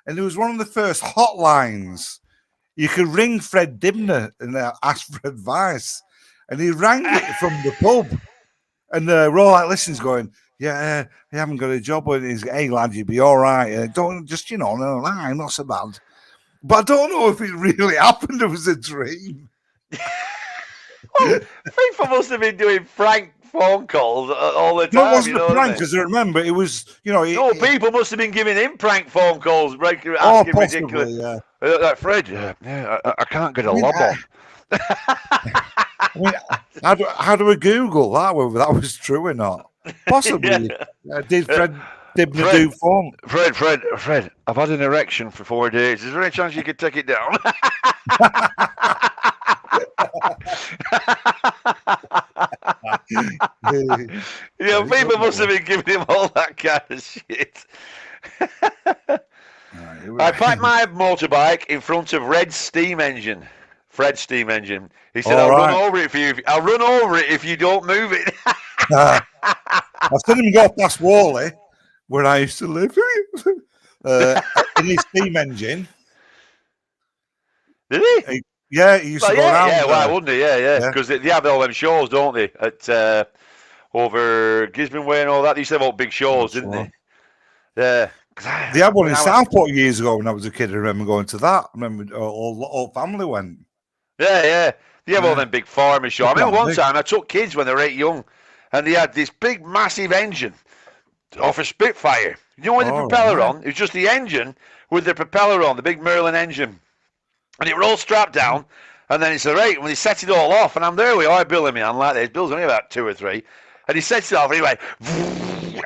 And there was one of the first hotlines. You could ring Fred Dibner and ask for advice. And he rang it from the pub. And we're all like, listeners going, yeah, you haven't got a job. And he's, hey, lad, you'll be all right. Don't just, no, not so bad. But I don't know if it really happened. It was a dream. Well, FIFA must have been doing Frank phone calls all the time. No, it wasn't you know a prank, what because I remember it was, No, people must have been giving him prank phone calls, asking possibly, ridiculous. yeah. Like Fred, I can't get a lob on. I mean, how do we Google that, whether that was true or not? Possibly. Did Fred Dibner do phone? Fred, I've had an erection for 4 days. Is there any chance you could take it down? People must have been giving him all that kind of shit. I parked my motorbike in front of Fred's steam engine. He said, "I'll run over it for you. I'll run over it if you don't move it." I've seen him go past Whalley, where I used to live, in his steam engine. Did he? Yeah, he used to go around. Yeah, why wouldn't he? Yeah. Because they have all them shows, don't they? At over Gisborne Way and all that. They used to have all big shows, didn't they? Yeah. They had one in Southport years ago when I was a kid. I remember going to that. I remember all family went. Yeah. They have all them big farmer shows. I remember one time I took kids when they were 8 young, and they had this big, massive engine off a Spitfire. You know, with the propeller on? It was just the engine with the propeller on, the big Merlin engine. And it were all strapped down, and then it's when they set it all off, and I'm there with Bill in my hand like this. Bill's only about 2 or 3, and he sets it off, and he went,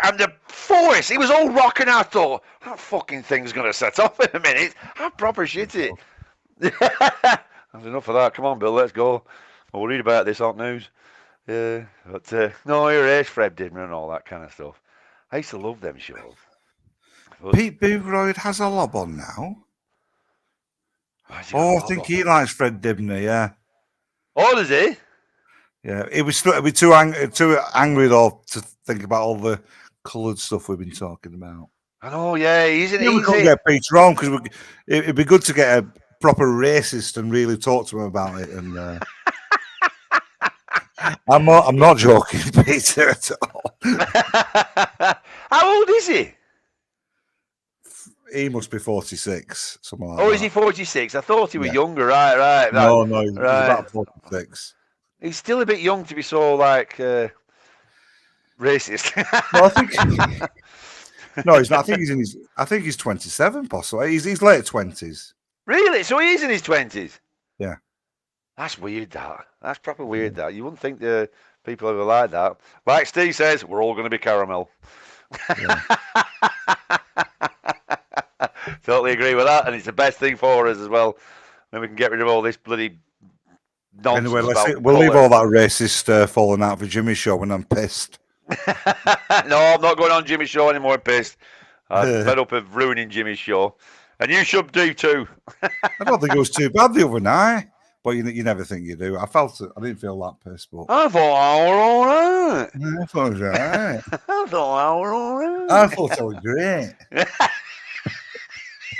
and the force, he was all rocking. I thought, that fucking thing's going to set off in a minute. I proper shit it. That's enough of that. Come on, Bill, let's go. We'll read about this on news. Yeah, but no, here is Fred Dibner and all that kind of stuff. I used to love them shows. But Pete Boothroyd has a lob on now. I think he likes Fred Dibner, yeah. Oh, does he? Yeah, he was too angry though to think about all the coloured stuff we've been talking about. I know, yeah, isn't it? We can't get Peter on because it'd be good to get a proper racist and really talk to him about it. And I'm not joking, Peter, at all. How old is he? He must be 46, something like that. Oh, is he 46? I thought he was younger. Right. No, he's about 46. He's still a bit young to be so racist. No, I think no, he's not. I think he's 27, possibly. He's late 20s. Really? So he is in his 20s? Yeah. That's weird. That's proper weird. That you wouldn't think the people who are like that. Like Steve says, we're all going to be caramel. Yeah. Totally agree with that, and it's the best thing for us as well. Then we can get rid of all this bloody nonsense. Anyway, we'll leave all that racist falling out for Jimmy's show when I'm pissed. No, I'm not going on Jimmy's show anymore. I'm pissed. I'm fed up of ruining Jimmy's show, and you should do too. I don't think it was too bad the other night, but you never think you do. I felt it. I didn't feel that pissed, but I thought I was all right. I thought it was all right. I thought I was all right. I thought I was great.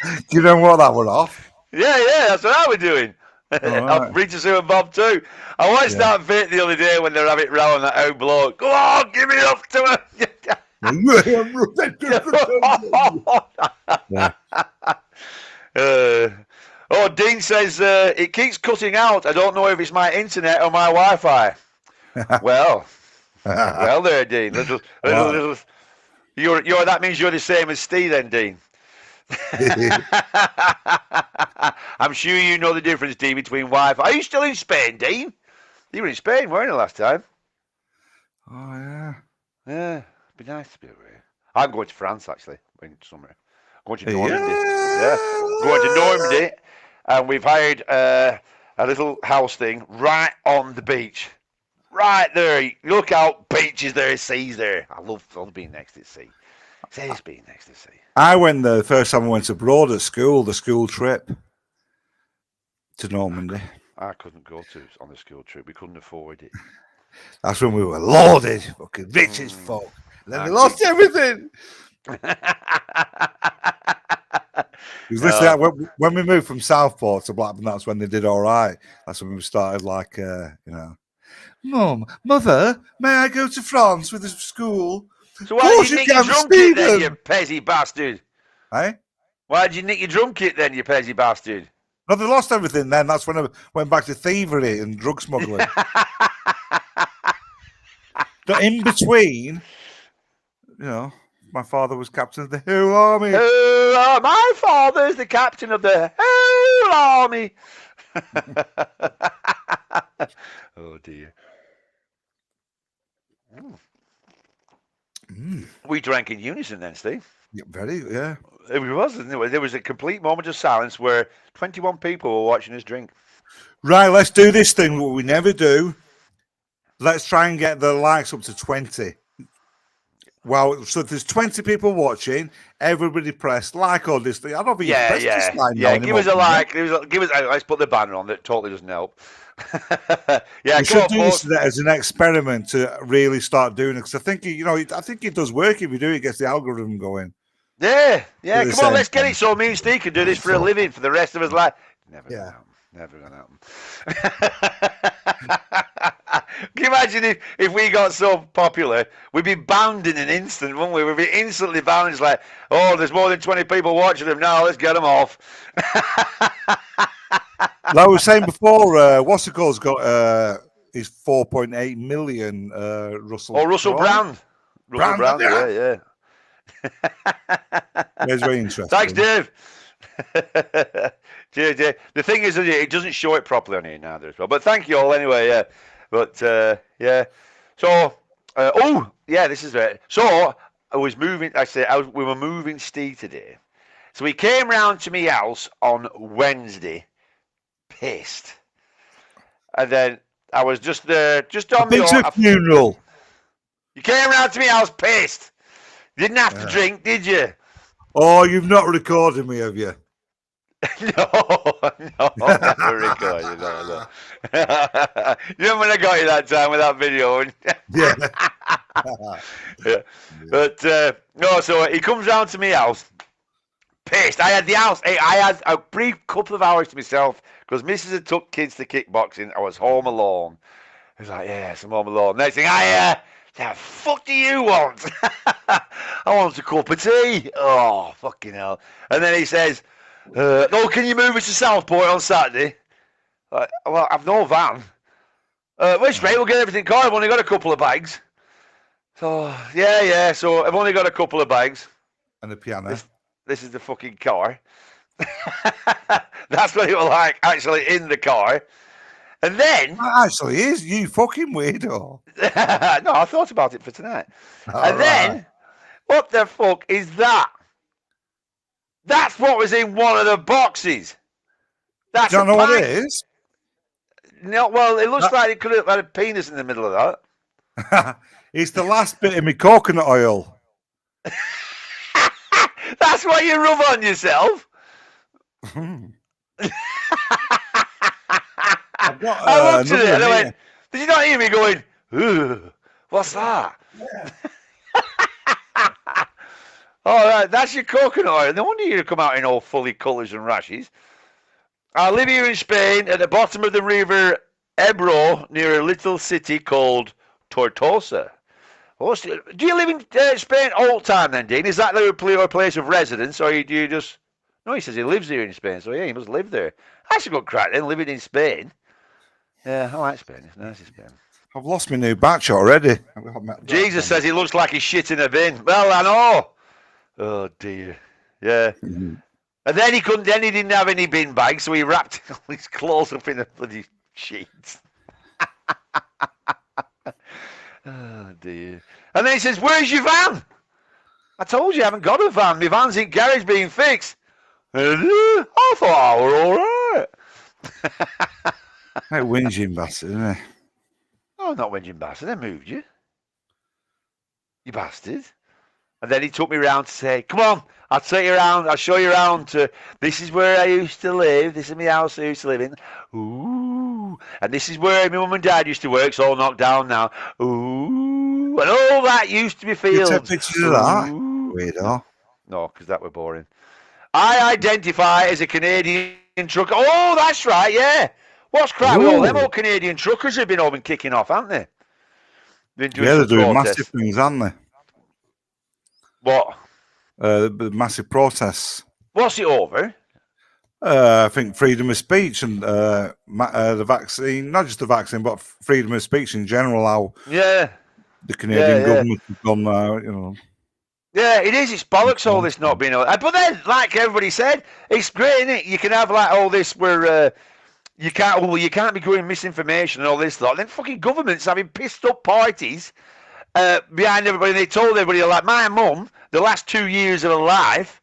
Do you know what that were off? Yeah, that's what I was doing. I've reached to Sue and Bob too. I watched that bit the other day when they're having it round that old bloke. Go on, give it up to her. Dean says it keeps cutting out. I don't know if it's my internet or my Wi-Fi. well, there, Dean. You're that means you're the same as Steve, then, Dean. I'm sure you know the difference, Dean, between Wi-Fi. Are you still in Spain, Dean? You were in Spain, weren't you, last time? Oh, yeah. Yeah, it'd be nice to be away. I'm going to France, actually, in summer. Going to Normandy. Yeah. Going to Normandy, and we've hired a little house thing right on the beach. Right there. Look out, beaches there, seas there. I love being next to the sea. It's being next to the sea. I went the first time I went abroad at school, the school trip to Normandy. I couldn't go on the school trip. We couldn't afford it. That's when we were loaded, fucking rich as fuck. And then we lost everything. When we moved from Southport to Blackburn, that's when they did all right. That's when we started Mother, may I go to France with the school? So why did you nick your drum kit then, you pezzy bastard? Eh? Why did you nick your drum kit then, you pezzy bastard? No, they lost everything then. That's when I went back to thievery and drug smuggling. But in between, my father was captain of the whole army. My father is the captain of the whole army. Oh dear. We drank in unison then, Steve. Yeah, yeah. It wasn't. There was a complete moment of silence where 21 people were watching us drink. Right, let's do this thing. What we never do. Let's try and get the likes up to 20. Well, so if there's 20 people watching, everybody press like or this thing. I don't think yeah. Give us a like. Give us. Let's put the banner on. That totally doesn't help. We should do this as an experiment to really start doing it, because I think it does work. If you do it, gets the algorithm going. Yeah. Come on, let's get it so me and Steve can do this for a living for the rest of his life. Never gonna happen. Can you imagine if we got so popular, we'd be banned in an instant, wouldn't we? We'd be instantly banned. It's like, oh, there's more than 20 people watching them now. Let's get them off. Like I was saying before, what's it called? Got his 4.8 million. Russell. Oh, Russell Brand. Russell Brand. Yeah. It's very interesting. Thanks, Dave. The thing is, it doesn't show it properly on here now as well. But thank you all anyway. Yeah. But yeah. So this is it. So I was moving. We were moving Steve today. So he came round to my house on Wednesday, pissed, and then I was just on the funeral. You came round to my house pissed. You didn't have to drink, did you? Oh, you've not recorded me, have you? No, never recorded. No. You remember when I got you that time with that video? Yeah. Yeah. But no, so he comes round to my house, pissed. I had a brief couple of hours to myself because Mrs. had took kids to kickboxing. I was home alone. He was like, yes, I'm home alone. Next thing, the fuck do you want? I want a cup of tea. Oh, fucking hell. And then he says, can you move us to Southport on Saturday? Well, I've no van. Which rate? We'll get everything covered. I've only got a couple of bags. So, yeah. So I've only got a couple of bags. And the piano. This is the fucking car. That's what it was like, actually, in the car. And then... That actually is, you fucking weirdo. No, I thought about it for tonight. Then, what the fuck is that? That's what was in one of the boxes. That's Do you know what it is? No, well, it looks like it could have had a penis in the middle of that. It's the last bit of my coconut oil. That's what you rub on yourself? I looked at it and I went, did you not hear me going, ooh, what's that? Yeah. Oh, that's your coconut oil. No wonder you come out in all fully colours and rashes. I live here in Spain at the bottom of the river Ebro near a little city called Tortosa. Do you live in Spain all the time then, Dean? Is that your place of residence, or do you just... No, he says he lives here in Spain, so yeah, he must live there. That's a good crack then, living in Spain. Yeah, I like Spain. It's nice in Spain. I've lost my new batch already. Jesus says he looks like he's shit in a bin. Well, I know. Oh, dear. Yeah. Mm-hmm. And then he didn't have any bin bags, so he wrapped all his clothes up in a bloody sheet. Oh, dear. And then he says, where's your van? I told you I haven't got a van. My van's in garage being fixed. I thought I were all right. That whinging bastard, isn't it? Oh, not whinging bastard. They moved you. You bastard. And then he took me round to say, come on, I'll take you around. I'll show you around to, this is where I used to live. This is my house I used to live in. Ooh. And this is where my mum and dad used to work. It's all knocked down now. Ooh. And all that used to be fields. You take pictures of that? Weirdo. No, because that were boring. I identify as a Canadian trucker. Oh, that's right, yeah. What's crap with all them old Canadian truckers have been over and kicking off, haven't they? They're doing massive things, aren't they? What? The massive protests. What's it over? I think freedom of speech and the vaccine, not just the vaccine, but freedom of speech in general. How the Canadian government has gone now, you know. Yeah, it is. It's bollocks, all this not being allowed. But then, like everybody said, it's great, isn't it? You can have like all this where you can't be going misinformation and all this lot. Then fucking governments having pissed up parties behind everybody. They told everybody, like my mum, the last 2 years of her life,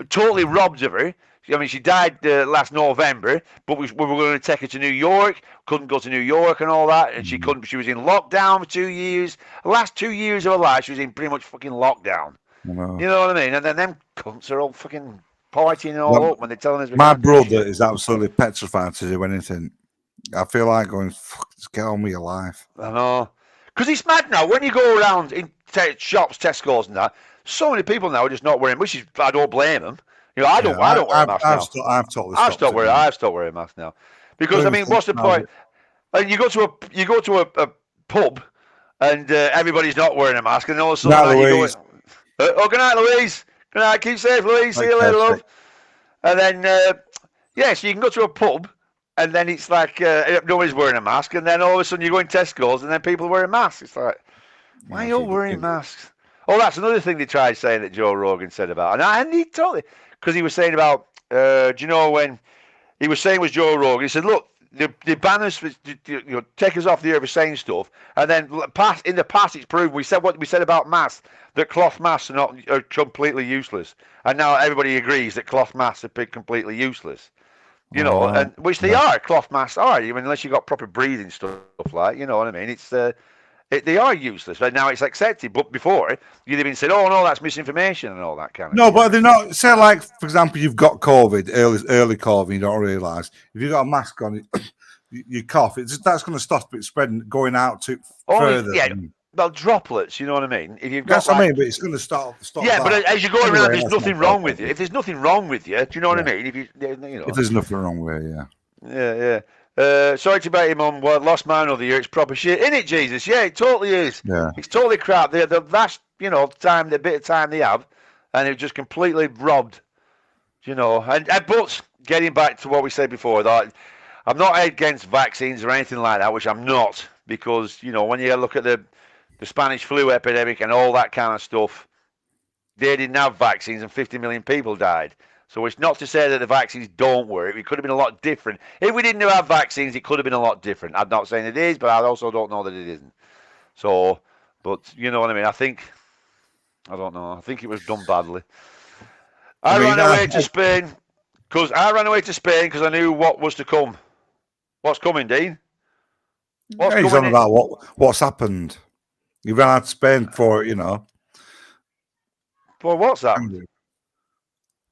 totally robbed of her. I mean, she died last November, but we were going to take her to New York. Couldn't go to New York and all that, and she couldn't. She was in lockdown for 2 years. The last 2 years of her life, she was in pretty much fucking lockdown. Wow. You know what I mean? And then them cunts are all fucking partying all up when they're telling us. My brother is absolutely petrified to do anything. I feel like going, fuck, just get on with your life. I know. Because it's mad now. When you go around in shops, Tesco's and that, so many people now are just not wearing, which is, I don't blame them. You know, I don't wear a mask now. I've stopped wearing a mask now. Because, I mean, what's the point? And you go to a pub and everybody's not wearing a mask, and all of a sudden you go, oh, good night, Louise. Good night. Keep safe, Louise. See you later, love. And then, so you can go to a pub, and then it's like nobody's wearing a mask, and then all of a sudden you go in Tesco's, and then people are wearing masks. It's like, why are you all wearing masks? Oh, that's another thing they tried saying that Joe Rogan said about, and he totally, because he was saying about, do you know when he was saying was Joe Rogan? He said, look, they ban us, take us off the air for saying stuff, and then in the past it's proven we said what we said about masks, that cloth masks are completely useless, and now everybody agrees that cloth masks are completely useless. You know, and which they are. Cloth masks are, even unless you got proper breathing stuff like, you know what I mean? It's they are useless, but now it's accepted. But before, you'd have been said, "Oh no, that's misinformation" and all that kind of. No, but they're not. Say, like for example, you've got COVID, early COVID, you don't realise. If you've got a mask on, you cough. That's going to stop it spreading, going out to further. Yeah, well, droplets. You know what I mean? If you've got, that's what I mean. But it's going to stop. Yeah, but as you go around, there's nothing wrong with you. If there's nothing wrong with you, do you know what I mean? If if there's nothing wrong with you, yeah. Sorry to bet him on lost man of the year. It's proper shit, isn't it, Jesus? Yeah, it totally is. Yeah, it's totally crap. The vast, the bit of time they have, and it's just completely robbed. But getting back to what we said before, that I'm not against vaccines or anything like that, which I'm not, because when you look at the Spanish flu epidemic and all that kind of stuff, they didn't have vaccines and 50 million people died. So it's not to say that the vaccines don't work. It could have been a lot different. If we didn't have vaccines, it could have been a lot different. I'm not saying it is, but I also don't know that it isn't. So, but you know what I mean? I don't know. I think it was done badly. I ran away to Spain because I knew what was to come. What's coming, Dean? He's on about what's happened. You ran out to Spain for, For what's that?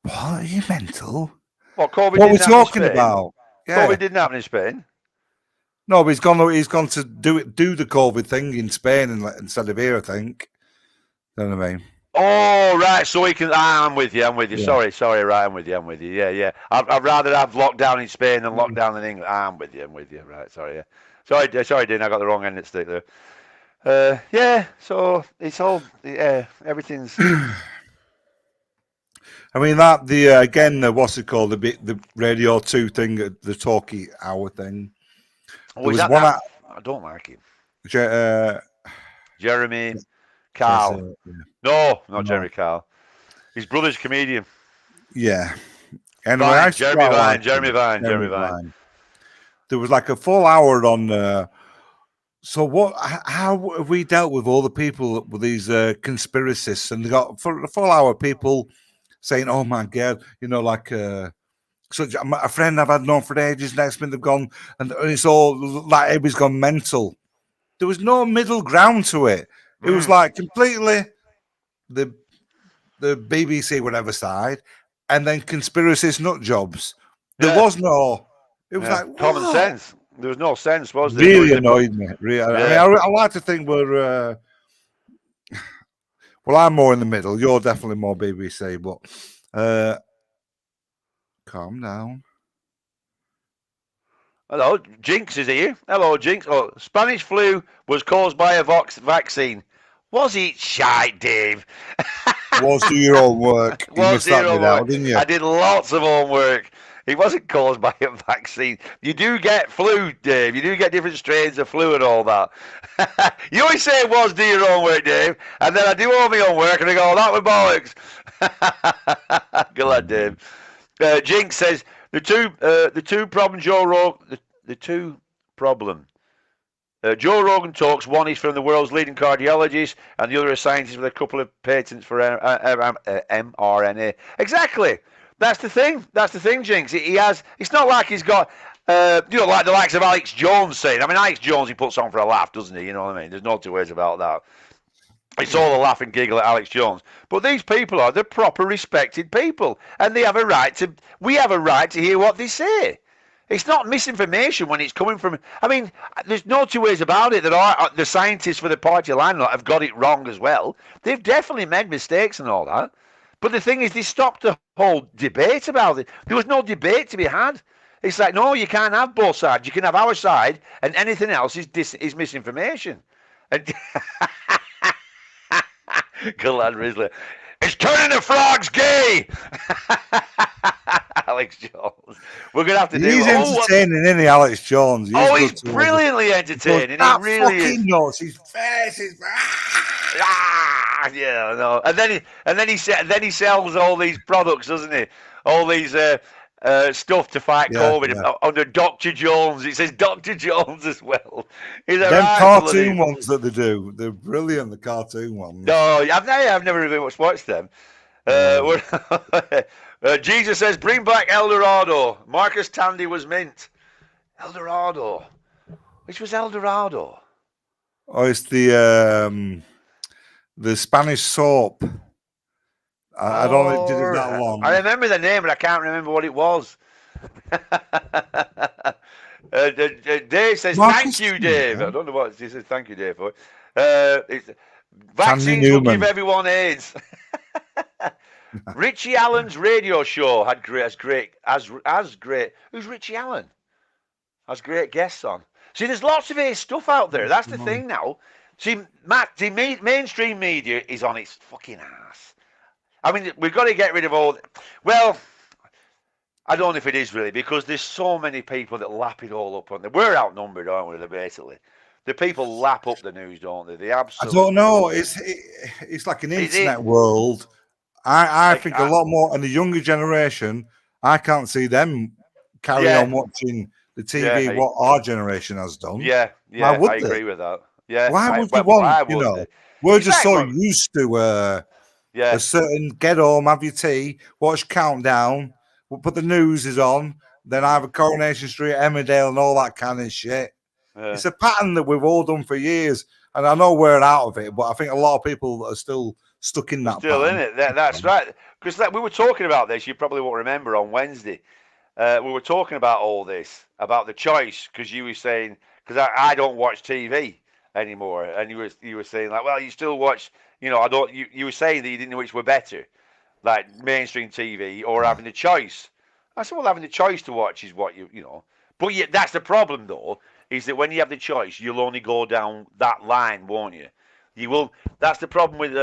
What? Are you mental? What, COVID? What are we talking about? Yeah. COVID didn't happen in Spain. No, but he's gone to do the COVID thing in Spain instead of here, I think. You know what I mean? Oh, right. So he can. I'm with you. Yeah. Sorry. Right, I'm with you. Yeah. I'd rather have lockdown in Spain than lockdown in England. I'm with you. Right. Sorry. Yeah. Sorry, Dean. I got the wrong end of the stick there. Yeah. So it's all. Yeah. Everything's. I mean what's it called? The Radio 2 thing, the talkie hour thing. Oh, is that I don't like it. Jeremy Carl. No, not Jeremy Carl. His brother's a comedian. Yeah. Anyway, Jeremy Vine. There was like a full hour on. So how have we dealt with all the people with these conspiracists? And they got for a full hour people saying, "Oh my God," such a friend I've had known for ages. Next minute they've gone, and it's all like everybody's gone mental. There was no middle ground to it. It was like completely the BBC whatever side, and then conspiracist nut jobs. There was no. It was like common sense. There was no sense, was there? Really annoyed me. Really, I mean, I like to think we're. Well, I'm more in the middle. You're definitely more BBC, but calm down. Hello, Jinx is here. Hello, Jinx. Oh, Spanish flu was caused by a vaccine. Was it shite, Dave? Was do your homework. You missed that bit out, didn't you? I did lots of homework. It wasn't caused by a vaccine. You do get flu, Dave. You do get different strains of flu and all that. You always say it was, do your own work, Dave. And then I do all my own work and I go, oh, that was bollocks. Good lad, Dave. Jinx says, the two problem Joe Rogan, the two problem. Joe Rogan talks. One is from the world's leading cardiologist, and the other is scientist with a couple of patents for mRNA. Exactly. That's the thing. That's the thing, Jinx. He has. It's not like he's got, like the likes of Alex Jones saying. I mean, Alex Jones, he puts on for a laugh, doesn't he? You know what I mean? There's no two ways about that. It's all a laugh and giggle at Alex Jones. But these people are the proper, respected people, and they have a right to. We have a right to hear what they say. It's not misinformation when it's coming from. I mean, there's no two ways about it that the scientists for the party line have got it wrong as well. They've definitely made mistakes and all that. But the thing is, they stopped the whole debate about it. There was no debate to be had. It's like, no, you can't have both sides. You can have our side, and anything else is misinformation. And good lad, Risley. It's turning the frogs gay. Alex Jones. We're gonna have to do. He's entertaining, isn't he, Alex Jones? He's brilliantly entertaining. He really is. Nuts. His face is. Yeah, I know. And then he sells all these products, doesn't he? All these stuff to fight COVID under Dr. Jones. It says Dr. Jones as well. Them cartoon ones that they do, they're brilliant. The cartoon ones. No, I've never really watched them. Jesus says, bring back El Dorado. Marcus Tandy was mint. El Dorado. Which was El Dorado? Oh, it's the Spanish soap. I don't know, did it that long. I remember the name, but I can't remember what it was. Dave says, thank you, Dave. I don't know what he says, thank you, Dave, for. Vaccines will give everyone AIDS. Richie Allen's radio show had great. Who's Richie Allen? Has great guests on. See, there's lots of his stuff out there. That's the thing now. See, Matt, the mainstream media is on its fucking ass. I mean, we've got to get rid of all. Well, I don't know if it is really, because there's so many people that lap it all up on there. We're outnumbered, aren't we? Basically, the people lap up the news, don't they? They absolutely. I don't know. It's like an internet world. I think a lot more, and the younger generation, I can't see them carry on watching the TV what our generation has done. Yeah, I agree with that. Yeah, why would they want? We're just so used to a certain get home, have your tea, watch Countdown, we'll put the news is on, then either Coronation Street, Emmerdale, and all that kind of shit. Yeah. It's a pattern that we've all done for years, and I know we're out of it, but I think a lot of people are still stuck in that. Still in it. That's right. Because we were talking about this. You probably won't remember on Wednesday. We were talking about all this, about the choice, because you were saying, because I don't watch TV anymore, and you were saying like, well, you still watch. I don't. You were saying that you didn't know which were better, like mainstream TV or having the choice. I said, well, having the choice to watch is what you know. But that's the problem though, is that when you have the choice, you'll only go down that line, won't you? You will. That's the problem with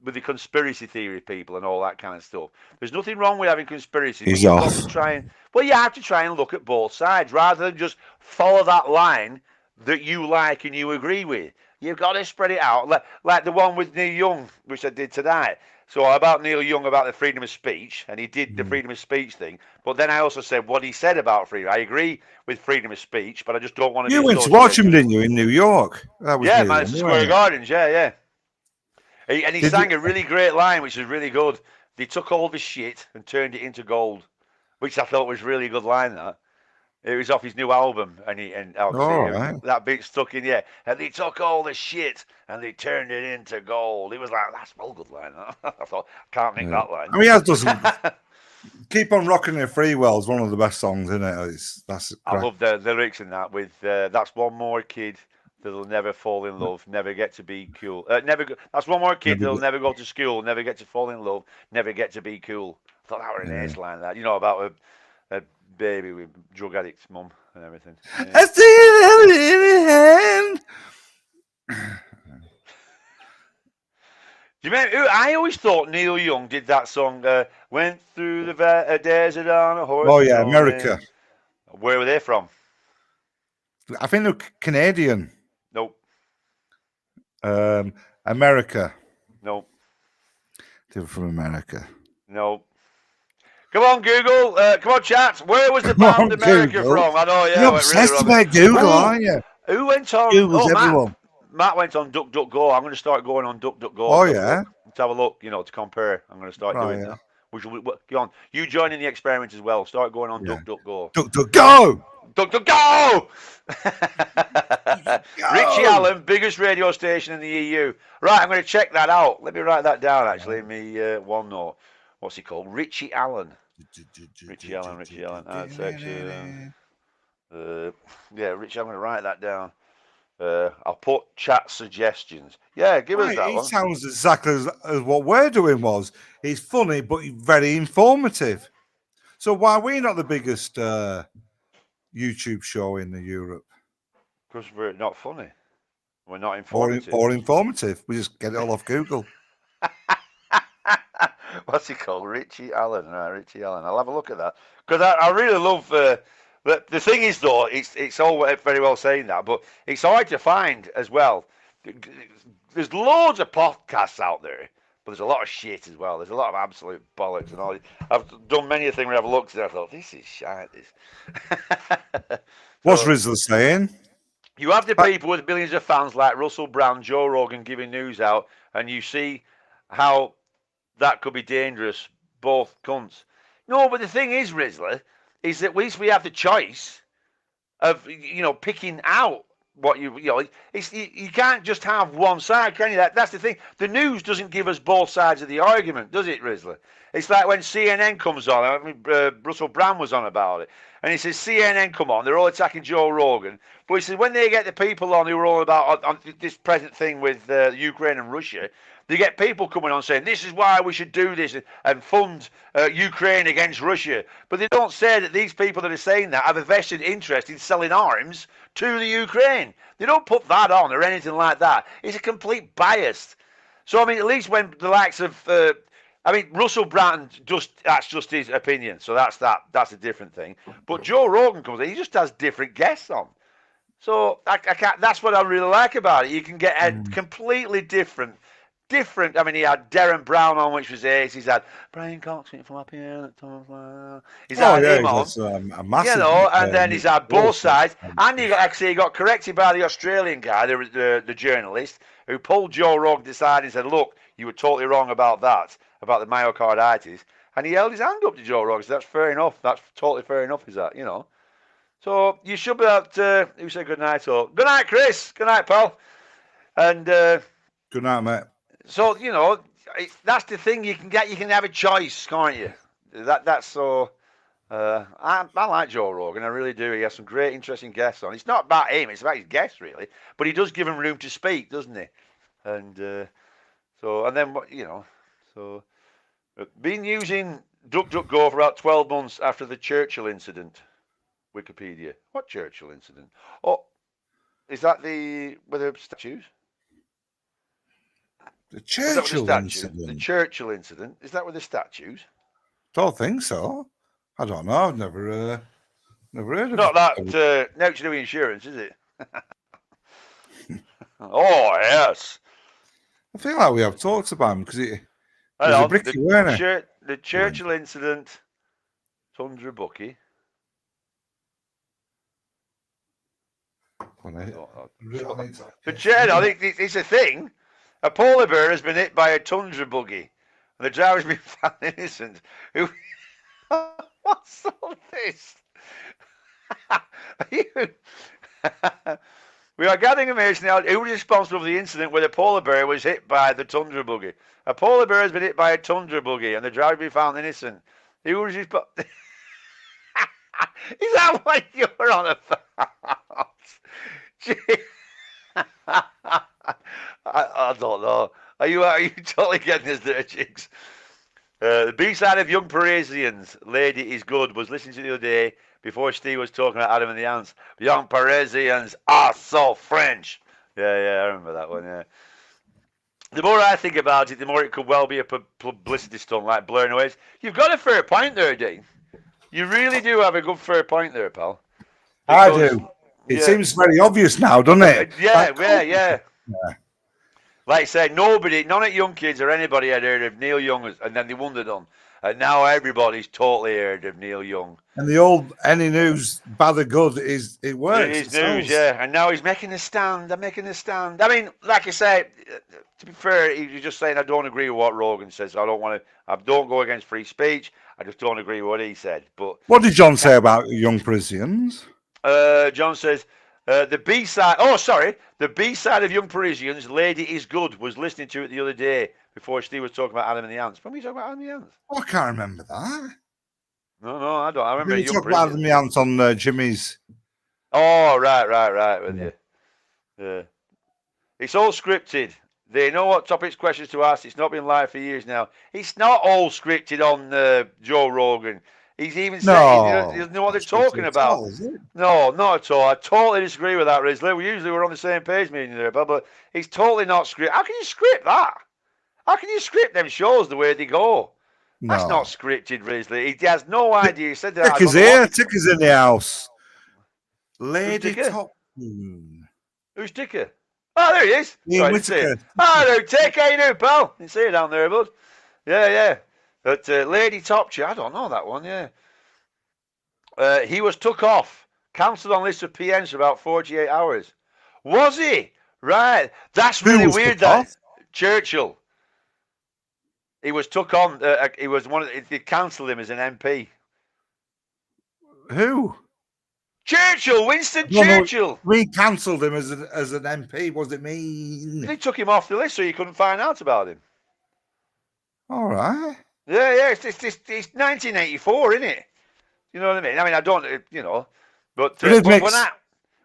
with the conspiracy theory people and all that kind of stuff. There's nothing wrong with having conspiracy. He's off. You have to try and look at both sides rather than just follow that line that you like and you agree with. You've got to spread it out, like the one with Neil Young, which I did tonight. So about Neil Young about the freedom of speech, and he did the freedom of speech thing. But then I also said what he said about freedom. I agree with freedom of speech, but I just don't want to. You went to watch him, didn't you, in New York? That was Madison Square Gardens. Yeah. And he sang a really great line, which was really good. They took all the shit and turned it into gold, which I thought was really good line. That it was off his new album, that bit stuck in. Yeah, and they took all the shit and they turned it into gold. It was like, that's a good line. I thought, I can't think that line. I mean, he has done Keep on Rocking the Free Well is one of the best songs, isn't it? I love the lyrics in that. With that's one more kid that'll never fall in love, never get to be cool. That's one more kid that'll never go to school, never get to fall in love, never get to be cool. I thought that was a nice line. That about a baby with drug addict's mum and everything. Yeah. I see it in hand. Do you remember? I always thought Neil Young did that song. Went through the desert on a horse. Oh yeah, America. Where were they from? I think they're Canadian. Nope. America. Nope. They were from America. Nope. Come on, Google. Come on, chat. Where was the band America Google. from? I know, yeah. You're obsessed about Google, aren't you? Who went on? Google's everyone. Matt went on DuckDuckGo. I'm going to start going on DuckDuckGo. Oh, yeah? Let's have a look, to compare. I'm going to start doing that. Go on. You join in the experiment as well. Start going on DuckDuckGo. DuckDuckGo! DuckDuckGo! Richie Allen, biggest radio station in the EU. Right, I'm going to check that out. Let me write that down, actually, in me OneNote. What's he called? Richie Allen. Richie Allen. Ad section. Yeah, Richie, I'm going to write that down. I'll put chat suggestions. Yeah, give us that one. It sounds exactly as what we're doing was. It's funny, but very informative. So why are we not the biggest YouTube show in Europe? Because we're not funny. We're not informative. Or informative. We just get it all off Google. What's he called? Richie Allen. Right, Richie Allen. I'll have a look at that. Because I really love... But the thing is, though, it's all very well saying that, but it's hard to find as well. There's loads of podcasts out there, but there's a lot of shit as well. There's a lot of absolute bollocks and all. I've done many a thing where I've looked and I thought, this is shite. What's Rizzler saying? You have the people with millions of fans like Russell Brand, Joe Rogan giving news out, and you see how that could be dangerous. Both cunts. No, but the thing is, Rizzler, is that at least we have the choice of, picking out what you can't just have one side, can you? That's the thing. The news doesn't give us both sides of the argument, does it, Rizzler? It's like when CNN comes on. I mean, Russell Brand was on about it, and he says CNN come on, they're all attacking Joe Rogan, but he says when they get the people on who are all about on this present thing with Ukraine and Russia, they get people coming on saying this is why we should do this and fund Ukraine against Russia. But they don't say that these people that are saying that have a vested interest in selling arms to the Ukraine. They don't put that on or anything like that. It's a complete bias. So, I mean, at least when the likes of... Russell Brand, that's just his opinion. So that's a different thing. But Joe Rogan comes in, he just has different guests on. So I can't, that's what I really like about it. You can get a completely different. I mean, he had Darren Brown on, which was ace. He's had Brian Cox from up here at times like that. He's had him on, a massive, and then he's had both sides. And he got corrected by the Australian guy, the journalist, who pulled Joe Rogan aside and said, "Look, you were totally wrong about that, about the myocarditis." And he held his hand up to Joe Rogan. So that's fair enough. That's totally fair enough. Is that So you should be able to. Who said good night? Or good night, Chris. Good night, pal. And good night, mate. So that's the thing. You can have a choice, can't you? That's so. I like Joe Rogan. I really do. He has some great, interesting guests on. It's not about him. It's about his guests, really. But he does give them room to speak, doesn't he? And been using DuckDuckGo for about 12 months after the Churchill incident. Wikipedia. What Churchill incident? Oh, is that with the statues? The Churchill incident. The Churchill incident. Is that with the statues? Don't think so. I don't know. I've never heard of it. Not that no to do with insurance, is it? Oh yes. I feel like we have talked about him because it was a bricky, weren't it? The Churchill incident. Tundra Bucky. But Jen, I think it's a thing. A polar bear has been hit by a tundra buggy, and the driver's been found innocent. What's all this? We are gathering information now. Who was responsible for the incident where the polar bear was hit by the tundra buggy? A polar bear has been hit by a tundra buggy, and the driver has been found innocent. Who was responsible? Is that what you're on about? I don't know. Are you totally getting this there, chicks? The B-side of Young Parisians, Lady is Good, was listening to the other day before Steve was talking about Adam and the Ants. Young Parisians are so French. Yeah, I remember that one, yeah. The more I think about it, the more it could well be a publicity stunt like blurring away. You've got a fair point there, Dean. You really do have a good fair point there, pal. Because, I do. It seems very obvious now, doesn't it? Yeah. Like I said, none of the young kids or anybody had heard of Neil Young, and then they wondered on. And now everybody's totally heard of Neil Young. And the old any news, bad or good, it works. It is news, yeah. And now he's making a stand. I'm making a stand. I mean, like I say, to be fair, he's just saying I don't agree with what Rogan says. I don't go against free speech. I just don't agree with what he said. But what did John say about young Parisians? John says the B-side. Oh, sorry, the B-side of Young Parisians, "Lady Is Good," was listening to it the other day before Steve was talking about Adam and the Ants. When were you talking about Adam and the Ants? Oh, I can't remember that. No, I don't. I remember you talk about Adam and the Ants on Jimmy's. Oh, right with you. Yeah. It's all scripted. They know what topics, questions to ask. It's not been live for years now. It's not all scripted on Joe Rogan. He's even saying he doesn't know what they're talking about. No, not at all. I totally disagree with that, Risley. We're on the same page, me and you there, but he's totally not scripted. How can you script that? How can you script them shows the way they go? No. That's not scripted, Risley. He has no idea. He said that. Ticker's here. Ticker's in the house. Lady Top. Who's Ticker? Oh, there he is. Ian Whittaker. Hello, Tick. How you doing, pal? You see you down there, bud. Yeah. But Lady Topcher, I don't know that one, yeah. He was took off. Cancelled on list of PMs for about 48 hours. Was he? Right. That's really weird, that. Churchill. He was took on. He was they cancelled him as an MP. Who? Churchill, Winston Churchill. No, we cancelled him as an MP. Was it me? They took him off the list so you couldn't find out about him. All right. Yeah. It's 1984, isn't it? You know what I mean? I don't, but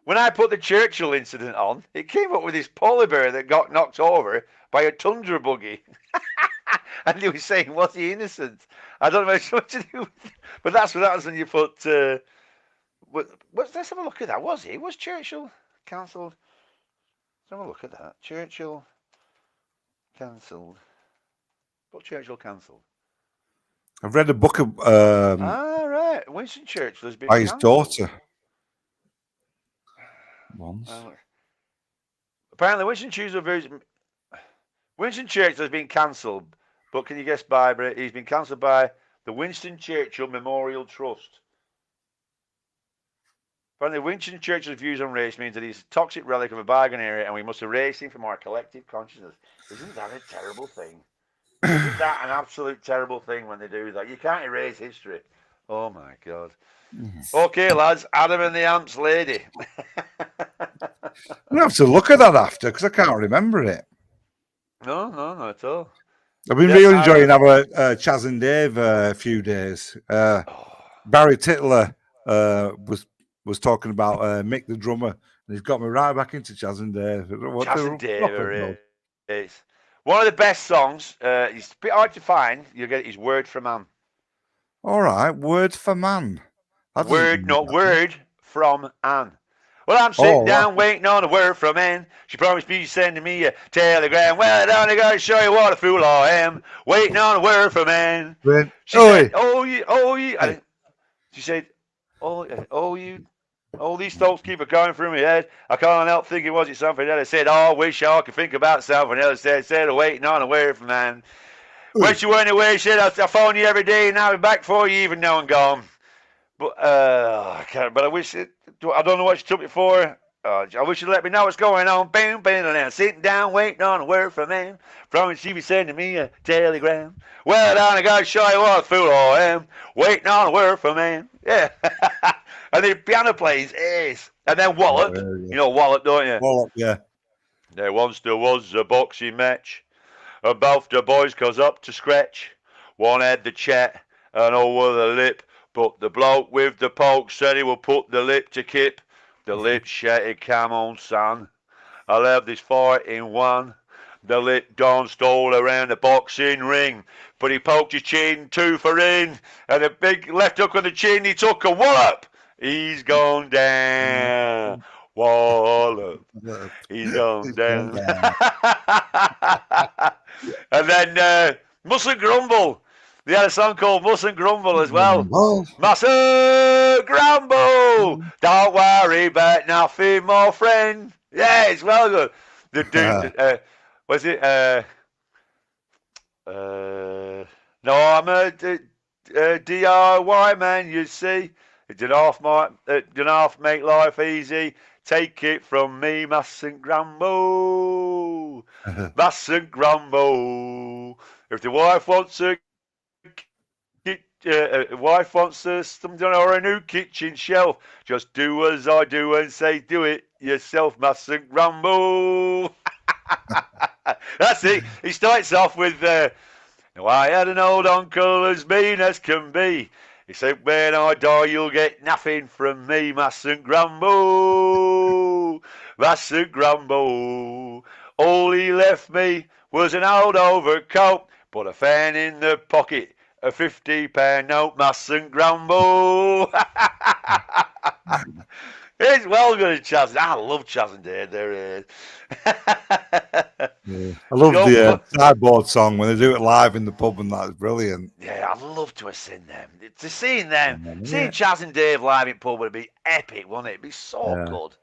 when I put the Churchill incident on, it came up with this polar bear that got knocked over by a tundra buggy. And they were saying, was he innocent? I don't know what to do with it. But that's what happens when you put... let's have a look at that. Was Churchill cancelled? Let's have a look at that. Churchill cancelled. Put Churchill cancelled. I've read a book of... right. Winston Churchill has been by his daughter. Once. Apparently, Winston Churchill has been cancelled. But can you guess he's been cancelled by the Winston Churchill Memorial Trust. Apparently, Winston Churchill's views on race means that he's a toxic relic of a bygone era and we must erase him from our collective consciousness. Isn't that a terrible thing? Isn't that an absolute terrible thing when they do that? You can't erase history. Oh, my God. Okay, lads, Adam and the Ants Lady. I'm going to have to look at that after because I can't remember it. No, not at all. I've been really enjoying having Chaz and Dave a few days. Barry Titler was talking about Mick the drummer, and he's got me right back into Chaz and Dave. Chaz and Dave is one of the best songs. It's a bit hard to find. You get his Word for Man. All right, Word for Man. Word from Anne. Well, I'm sitting down waiting on a word from Anne. She promised me she'd send me a telegram. Well, I only got to show you what a fool I am. Waiting on a word from Anne. She said, She said, these thoughts keep going through my head. I can't help thinking, was it something else? I said, I wish I could think about something else. I said, waiting on a word from Anne. When she went away, she said, I phone you every day and I'll be back before you even know I'm gone. But I can't. But I wish I don't know what she took me for. I wish you'd let me know what's going on. Bam, bam, and sitting down, waiting on a word from him. From she be sending me a telegram. Well, I got to show you what a fool I am. Waiting on a word from him. Yeah. And the piano plays ace. And then Wallop. You know Wallop, don't you? Wallop, yeah. There once was a boxing match. And both the boys goes up to scratch. One had the chat and over the lip. But the bloke with the poke said he will put the lip to kip. The lip shattered, come on, son. I'll have this fight in one. The lip danced all around the boxing ring. But he poked his chin 2 for in. And a big left hook on the chin, he took a wallop. He's gone down. Wallop. He's gone down. And then Mustn't Grumble. They had a song called Mustn't Grumble as well. Mustn't Grumble. Don't worry about nothing, my friend. Yeah, it's well good. Was it? No, I'm a DIY man, you see. It did half make life easy. Take it from me, mustn't grumble. Mustn't grumble. If the wife wants something or a new kitchen shelf, just do as I do and say do it yourself, mustn't grumble. That's it. He starts off with, now I had an old uncle as mean as can be. He said, when I die, you'll get nothing from me, mustn't grumble, mustn't grumble. All he left me was an old overcoat, but a fan in the pocket, a £50 note, mustn't grumble. It's well good, Chaz. I love Chaz and Dave. There is. Yeah. I love the sideboard song when they do it live in the pub, and that's brilliant. Yeah, I'd love to have seen them. To seeing Chaz and Dave live in pub would be epic, wouldn't it? It'd be so good.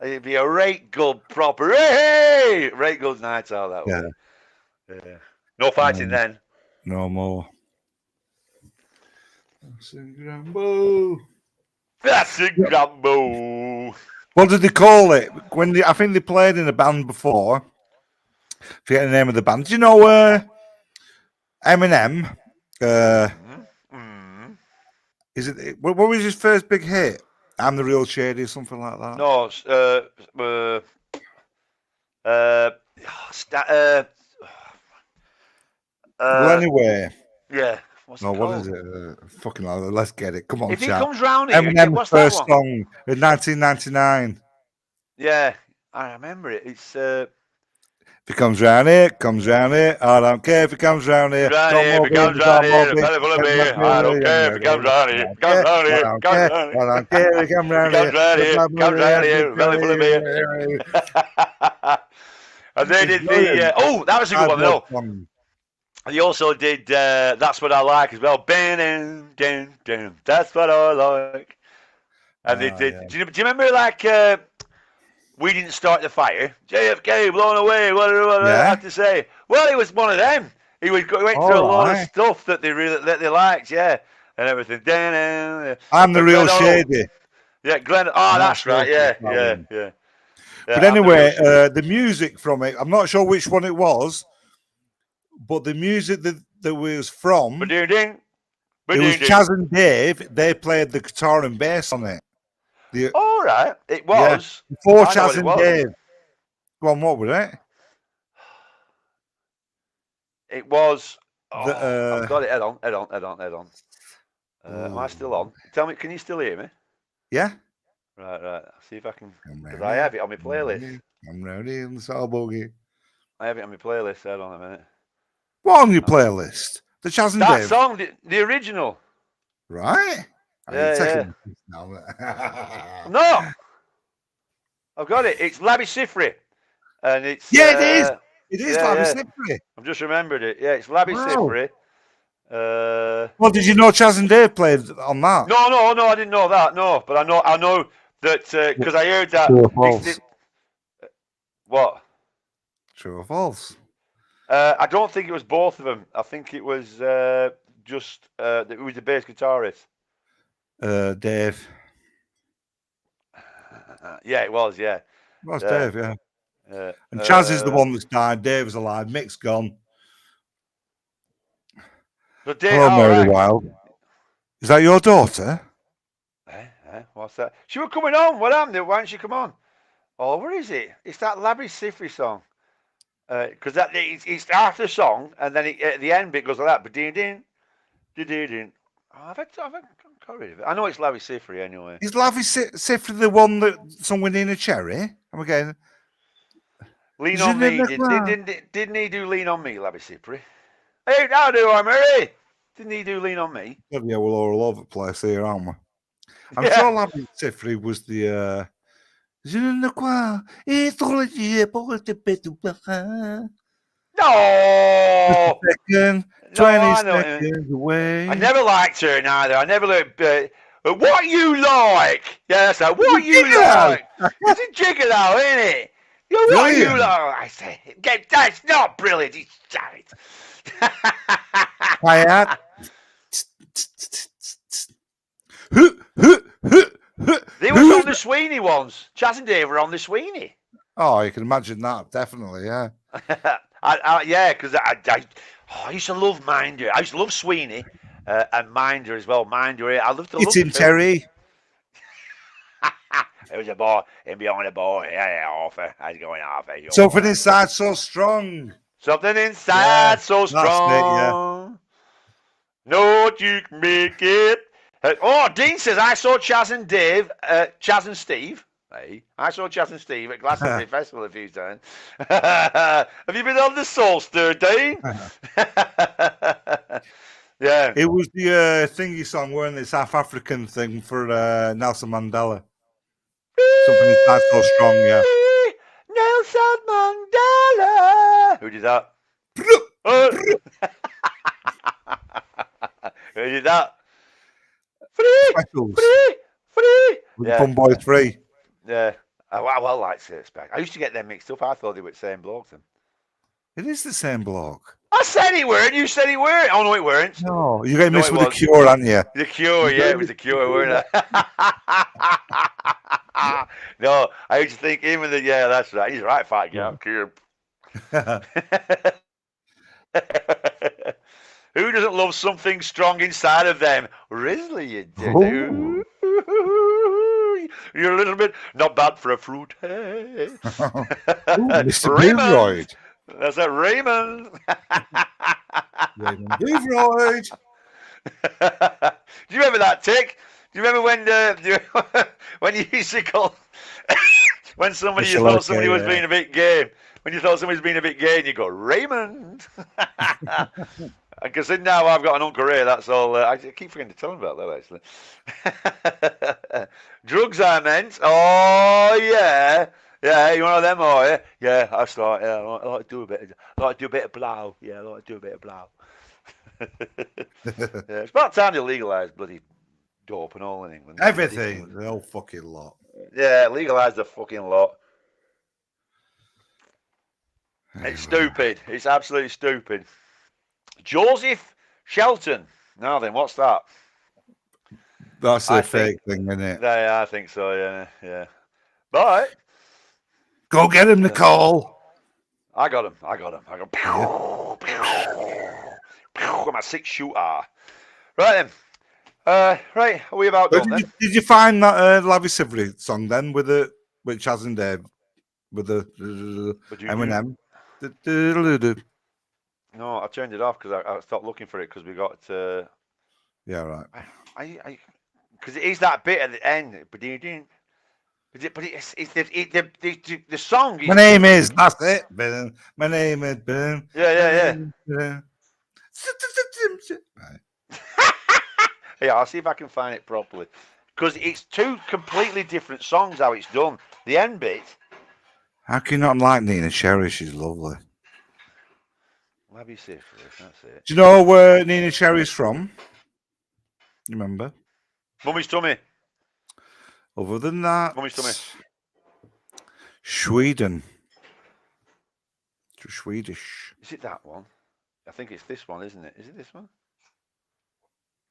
It'd be a right good proper, right good night out that way. Yeah. No fighting then. No more. Mustn't grumble. That's a grumble. What did they call it? I think they played in a band before. Forget the name of the band. Do you know Eminem? Is it? What was his first big hit? I'm the Real Shady, something like that. No, well, anyway. Yeah. What is it? Fucking hell, let's get it. Come on, if he chat. comes round here, Eminem's first song in 1999. Yeah, I remember it. It's if he comes round here, I don't care if he comes round here. If he comes round here, a belly full of beer. I don't care if he comes round here. Comes round here. I don't care if he comes round here. Comes round here, belly full of beer. And they did the. That was a good one though. He also did That's What I Like as well. That's what I like. And they did. Do you remember We Didn't Start the Fire? JFK blown away. What do I have to say? Well, he was one of them. He went through a lot of stuff that they liked, and everything. I'm the Real Shady. Yeah, Glenn. Oh, that's right. Yeah. But anyway, the music from it, I'm not sure which one it was. But the music that was from, it was Chaz and Dave. They played the guitar and bass on it. All right, it was. Before Chaz and Dave. Go on, what was it? It was. I've got it. Head on. Am I still on? Tell me, can you still hear me? Yeah. Right. See if I can. Because I have it on my playlist. I'm ready in the soul boogie. I have it on my playlist. Hold on a minute. What on your playlist? The Chaz and Dave? That song, the original. Right? Yeah. No! I've got it. It's Labby Sifri. And it's... Yeah, it is. It is Labby Sifri. I've just remembered it. Yeah, it's Labby Sifri. Well, did you know Chaz and Dave played on that? No, I didn't know that. No, but I know that because I heard that. True or false? What? True or false? I don't think it was both of them. I think it was just who was the bass guitarist? Dave. Yeah, it was. Yeah, it was Dave. Yeah. And Chaz is the one that's died. Dave's alive. Mick's gone. So Dave, hello, Mary Wild. Is that your daughter? What's that? She was coming on. What happened? Why didn't she come on? Oh, where is it? It's that Labby Sifri song. Because it's after the song, and then at the end bit goes like that. But din. I know it's Labby Sifri anyway. Is Labby Sifri the one that sung with Nina Cherry? I'm again. Lean on Me. Didn't he do Lean on Me, Labby Sifri? Hey, how do I, Mary? Didn't he do Lean on Me? Yeah, we're all over the place here, aren't we? I'm sure Labby Sifri was the. Je ne crois pas. No. 20 seconds away. I never liked her neither. I never looked. What you like? Yeah, that's like what you like. It's a jigger though, isn't it? You know, what you like? I say, that's not brilliant. It's shite. Quiet. They was on the Sweeney once. Chaz and Dave were on the Sweeney. Oh, you can imagine that. Definitely, yeah. Yeah, because I used to love Minder. I used to love Sweeney and Minder as well. Minder, I loved to love It's him, Terry. It was a boy. Him behind a boy. Yeah, offer. I was going off. Something inside so strong. Something inside so strong. No, you can make it. Dean says, I saw Chaz and Dave, Chaz and Steve. Hey, I saw Chaz and Steve at Glastonbury Festival a few times. Have you been on the Soul Stir, Dean? Yeah. It was the thingy song, weren't it? South African thing for Nelson Mandela. Something inside so strong, yeah. Nelson Mandela. Who did that? Who did that? Free. Yeah. Fun Boy 3. Yeah. I like it. I used to get them mixed up. I thought they were the same bloke. Then. It is the same bloke. I said it weren't. You said it weren't. Oh, no, it weren't. No, you got mixed with The Cure, aren't you? The Cure, yeah. It was The Cure, weren't it? No, I used to think him and yeah, that's right. He's right, fat guy. Cure. Who doesn't love something strong inside of them? Risley, you do. You're a little bit not bad for a fruit. Hey. Mr. Raymond. That's that Raymond. Raymond Boothroyd. Do you remember that, Tick? Do you remember when you used to call when somebody you thought somebody was being a bit gay? When you thought somebody was being a bit gay, and you go Raymond. Because now I've got an Uncle Ray. That's all. I keep forgetting to tell him about that actually. Drugs, I meant. Oh yeah. Yeah, you one of them, are you? Yeah, I start. Yeah, I like to do a bit. I like to do a bit of blow. Yeah, I like to do a bit of blow. Yeah, it's about time to legalise bloody dope and all in England. Everything, the whole fucking lot. Yeah, legalise the fucking lot. It's stupid. It's absolutely stupid. Joseph Shelton. Now then, what's that? That's a fake thing, isn't it? Yeah, I think so. Yeah. But go get him, Nicole. I got him. Pew, with my 6-shooter. Right then. Right, are we about done then? Did you find that Lavi Sivery song then with Chaz and Dave with the Eminem? No, I turned it off because I stopped looking for it because we got. Yeah, right. Because it is that bit at the end. But it's the song. My name is. That's it. Ben. My name is Ben. Yeah. Right. Yeah, I'll see if I can find it properly. Because it's two completely different songs how it's done. The end bit. How can you not like Nina Cherry? She's lovely. Labby Syphilis, that's it. Do you know where Nina Cherry's from? You remember? Mummy's tummy. Other than that, Mummy's tummy. Sweden. It's Swedish. Is it that one? I think it's this one, isn't it? Is it this one?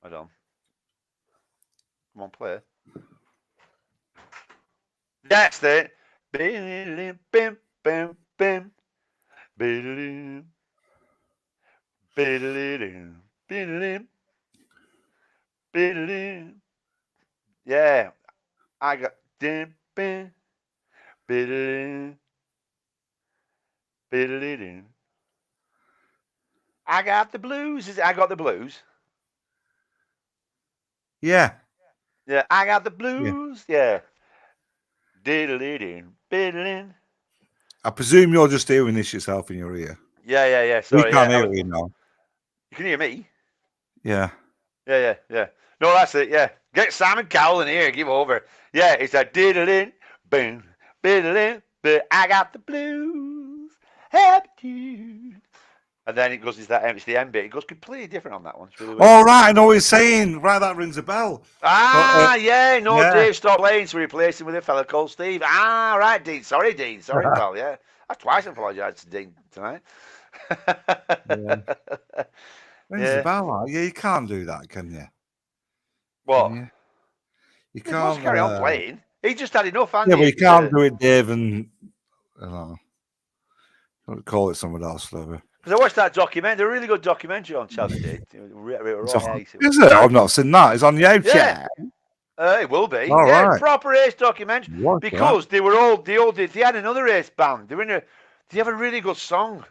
Hold on. Come on, play. That's it. Bim, bim, bim, bim. Yeah, I got I got the blues. I got the blues. Yeah. Yeah, I got the blues. Yeah. I presume you're just hearing this yourself in your ear. Yeah. Sorry, we can't hear it now. You can hear me? Yeah. Yeah. No, that's it, yeah. Get Simon Cowell in here, give over. Yeah, it's a diddling, boom, diddling, but I got the blues. Happy tune. And then it goes, it's the end bit. It goes completely different on that one. It's really weird. All right, I know what he's saying. Right, that rings a bell. Yeah, yeah. Dave stopped playing to replace him with a fella called Steve. Right, Dean. Sorry, pal. Yeah, I've twice apologised to Dean tonight. Rings a bell. Yeah, you can't do that, can you? What? Can you can't. He wants to carry on playing. He just had enough, yeah, but you can't do it, Dave, and I don't know, call it someone else, though. Because I watched that documentary, a really good documentary on Chad did. Is it? I've not seen that. It's on YouTube. Yeah. It will be. All right. Proper race documentary. Because they had another race band. They have a really good song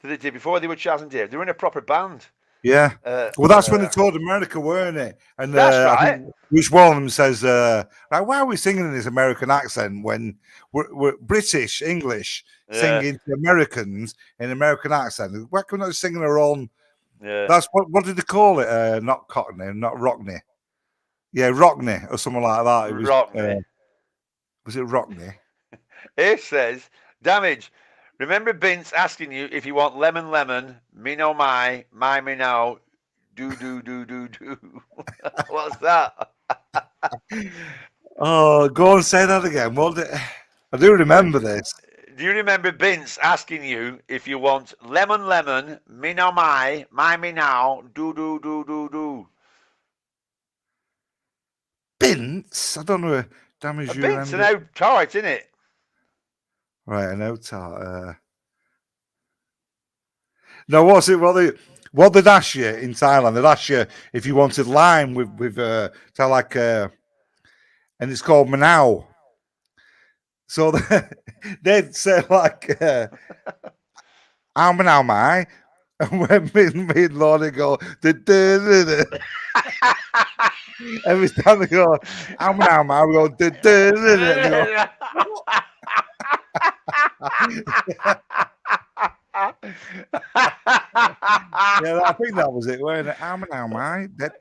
that they did before they were Chaz and Dave. They were in a proper band. Yeah. Well, that's when they toured America, weren't it? And that's right. Which one of them says, like, why are we singing in this American accent when we're British, English, singing to Americans in American accent? Why can we not sing our own? Yeah. That's what did they call it? Not Cockney, not Rockney. Yeah, Rockney or something like that. It was Rockney. Was it Rockney? It says, Damage. Remember Vince asking you if you want lemon, me no my me now, do. What's that? Oh, go and say that again. I do remember this. Do you remember Vince asking you if you want lemon, me no my me now, do? Vince? I don't know. Damage you Vince, an out tart, isn't it? Right, an out tart. No, what's it? What they'd ask you in Thailand? They'd ask you if you wanted lime with and it's called Manao. So they'd say like, "How Manao mai?" And when me and Lordy go, every time they go, "How Manao mai?" We go, yeah, I think that was it. We're in how am I? That's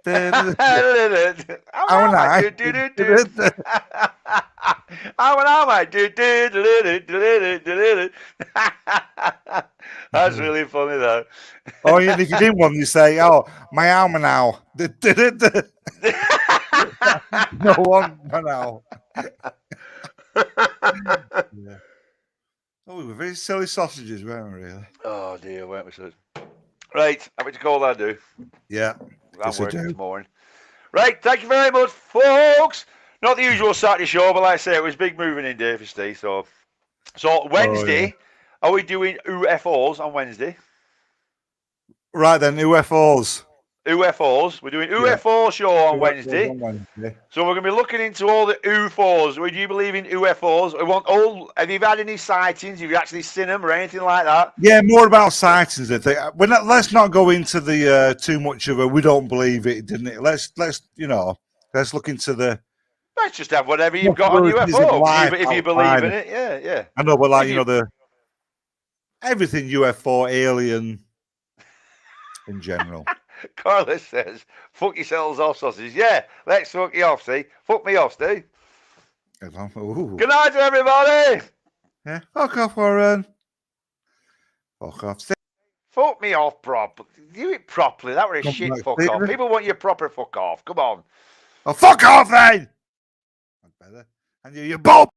really funny though. Oh, yeah, if you didn't want, you say, "Oh, my alma now." No one now. Yeah. Oh, we were very silly sausages, weren't we, really? Oh, dear, weren't we, so? Right, happy to call that, do. Yeah. I'm working this morning. Right, thank you very much, folks. Not the usual Saturday show, but like I say, it was big moving in day for Steve. So Wednesday, are we doing UFOs on Wednesday? Right then, UFOs. UFOs. We're doing UFO show on Wednesday. So we're going to be looking into all the UFOs. Do you believe in UFOs? Have you had any sightings? Have you actually seen them or anything like that? Yeah, more about sightings. I think. Let's not go into the too much of a. We don't believe it, didn't it? Let's look into the. Let's just have whatever you've got on UFO. If you believe in it, yeah. I know, but the everything UFO, alien, in general. Carlos says, "Fuck yourselves off, sausages." Yeah, let's fuck you off, see? Fuck me off, Steve. Ooh. Good night to everybody. Yeah, fuck off, Warren. Fuck off, Steve. Fuck me off properly. Do it properly. That was a shit fuck off. People want your proper fuck off. Come on. Oh, fuck off then! That's better. And you both.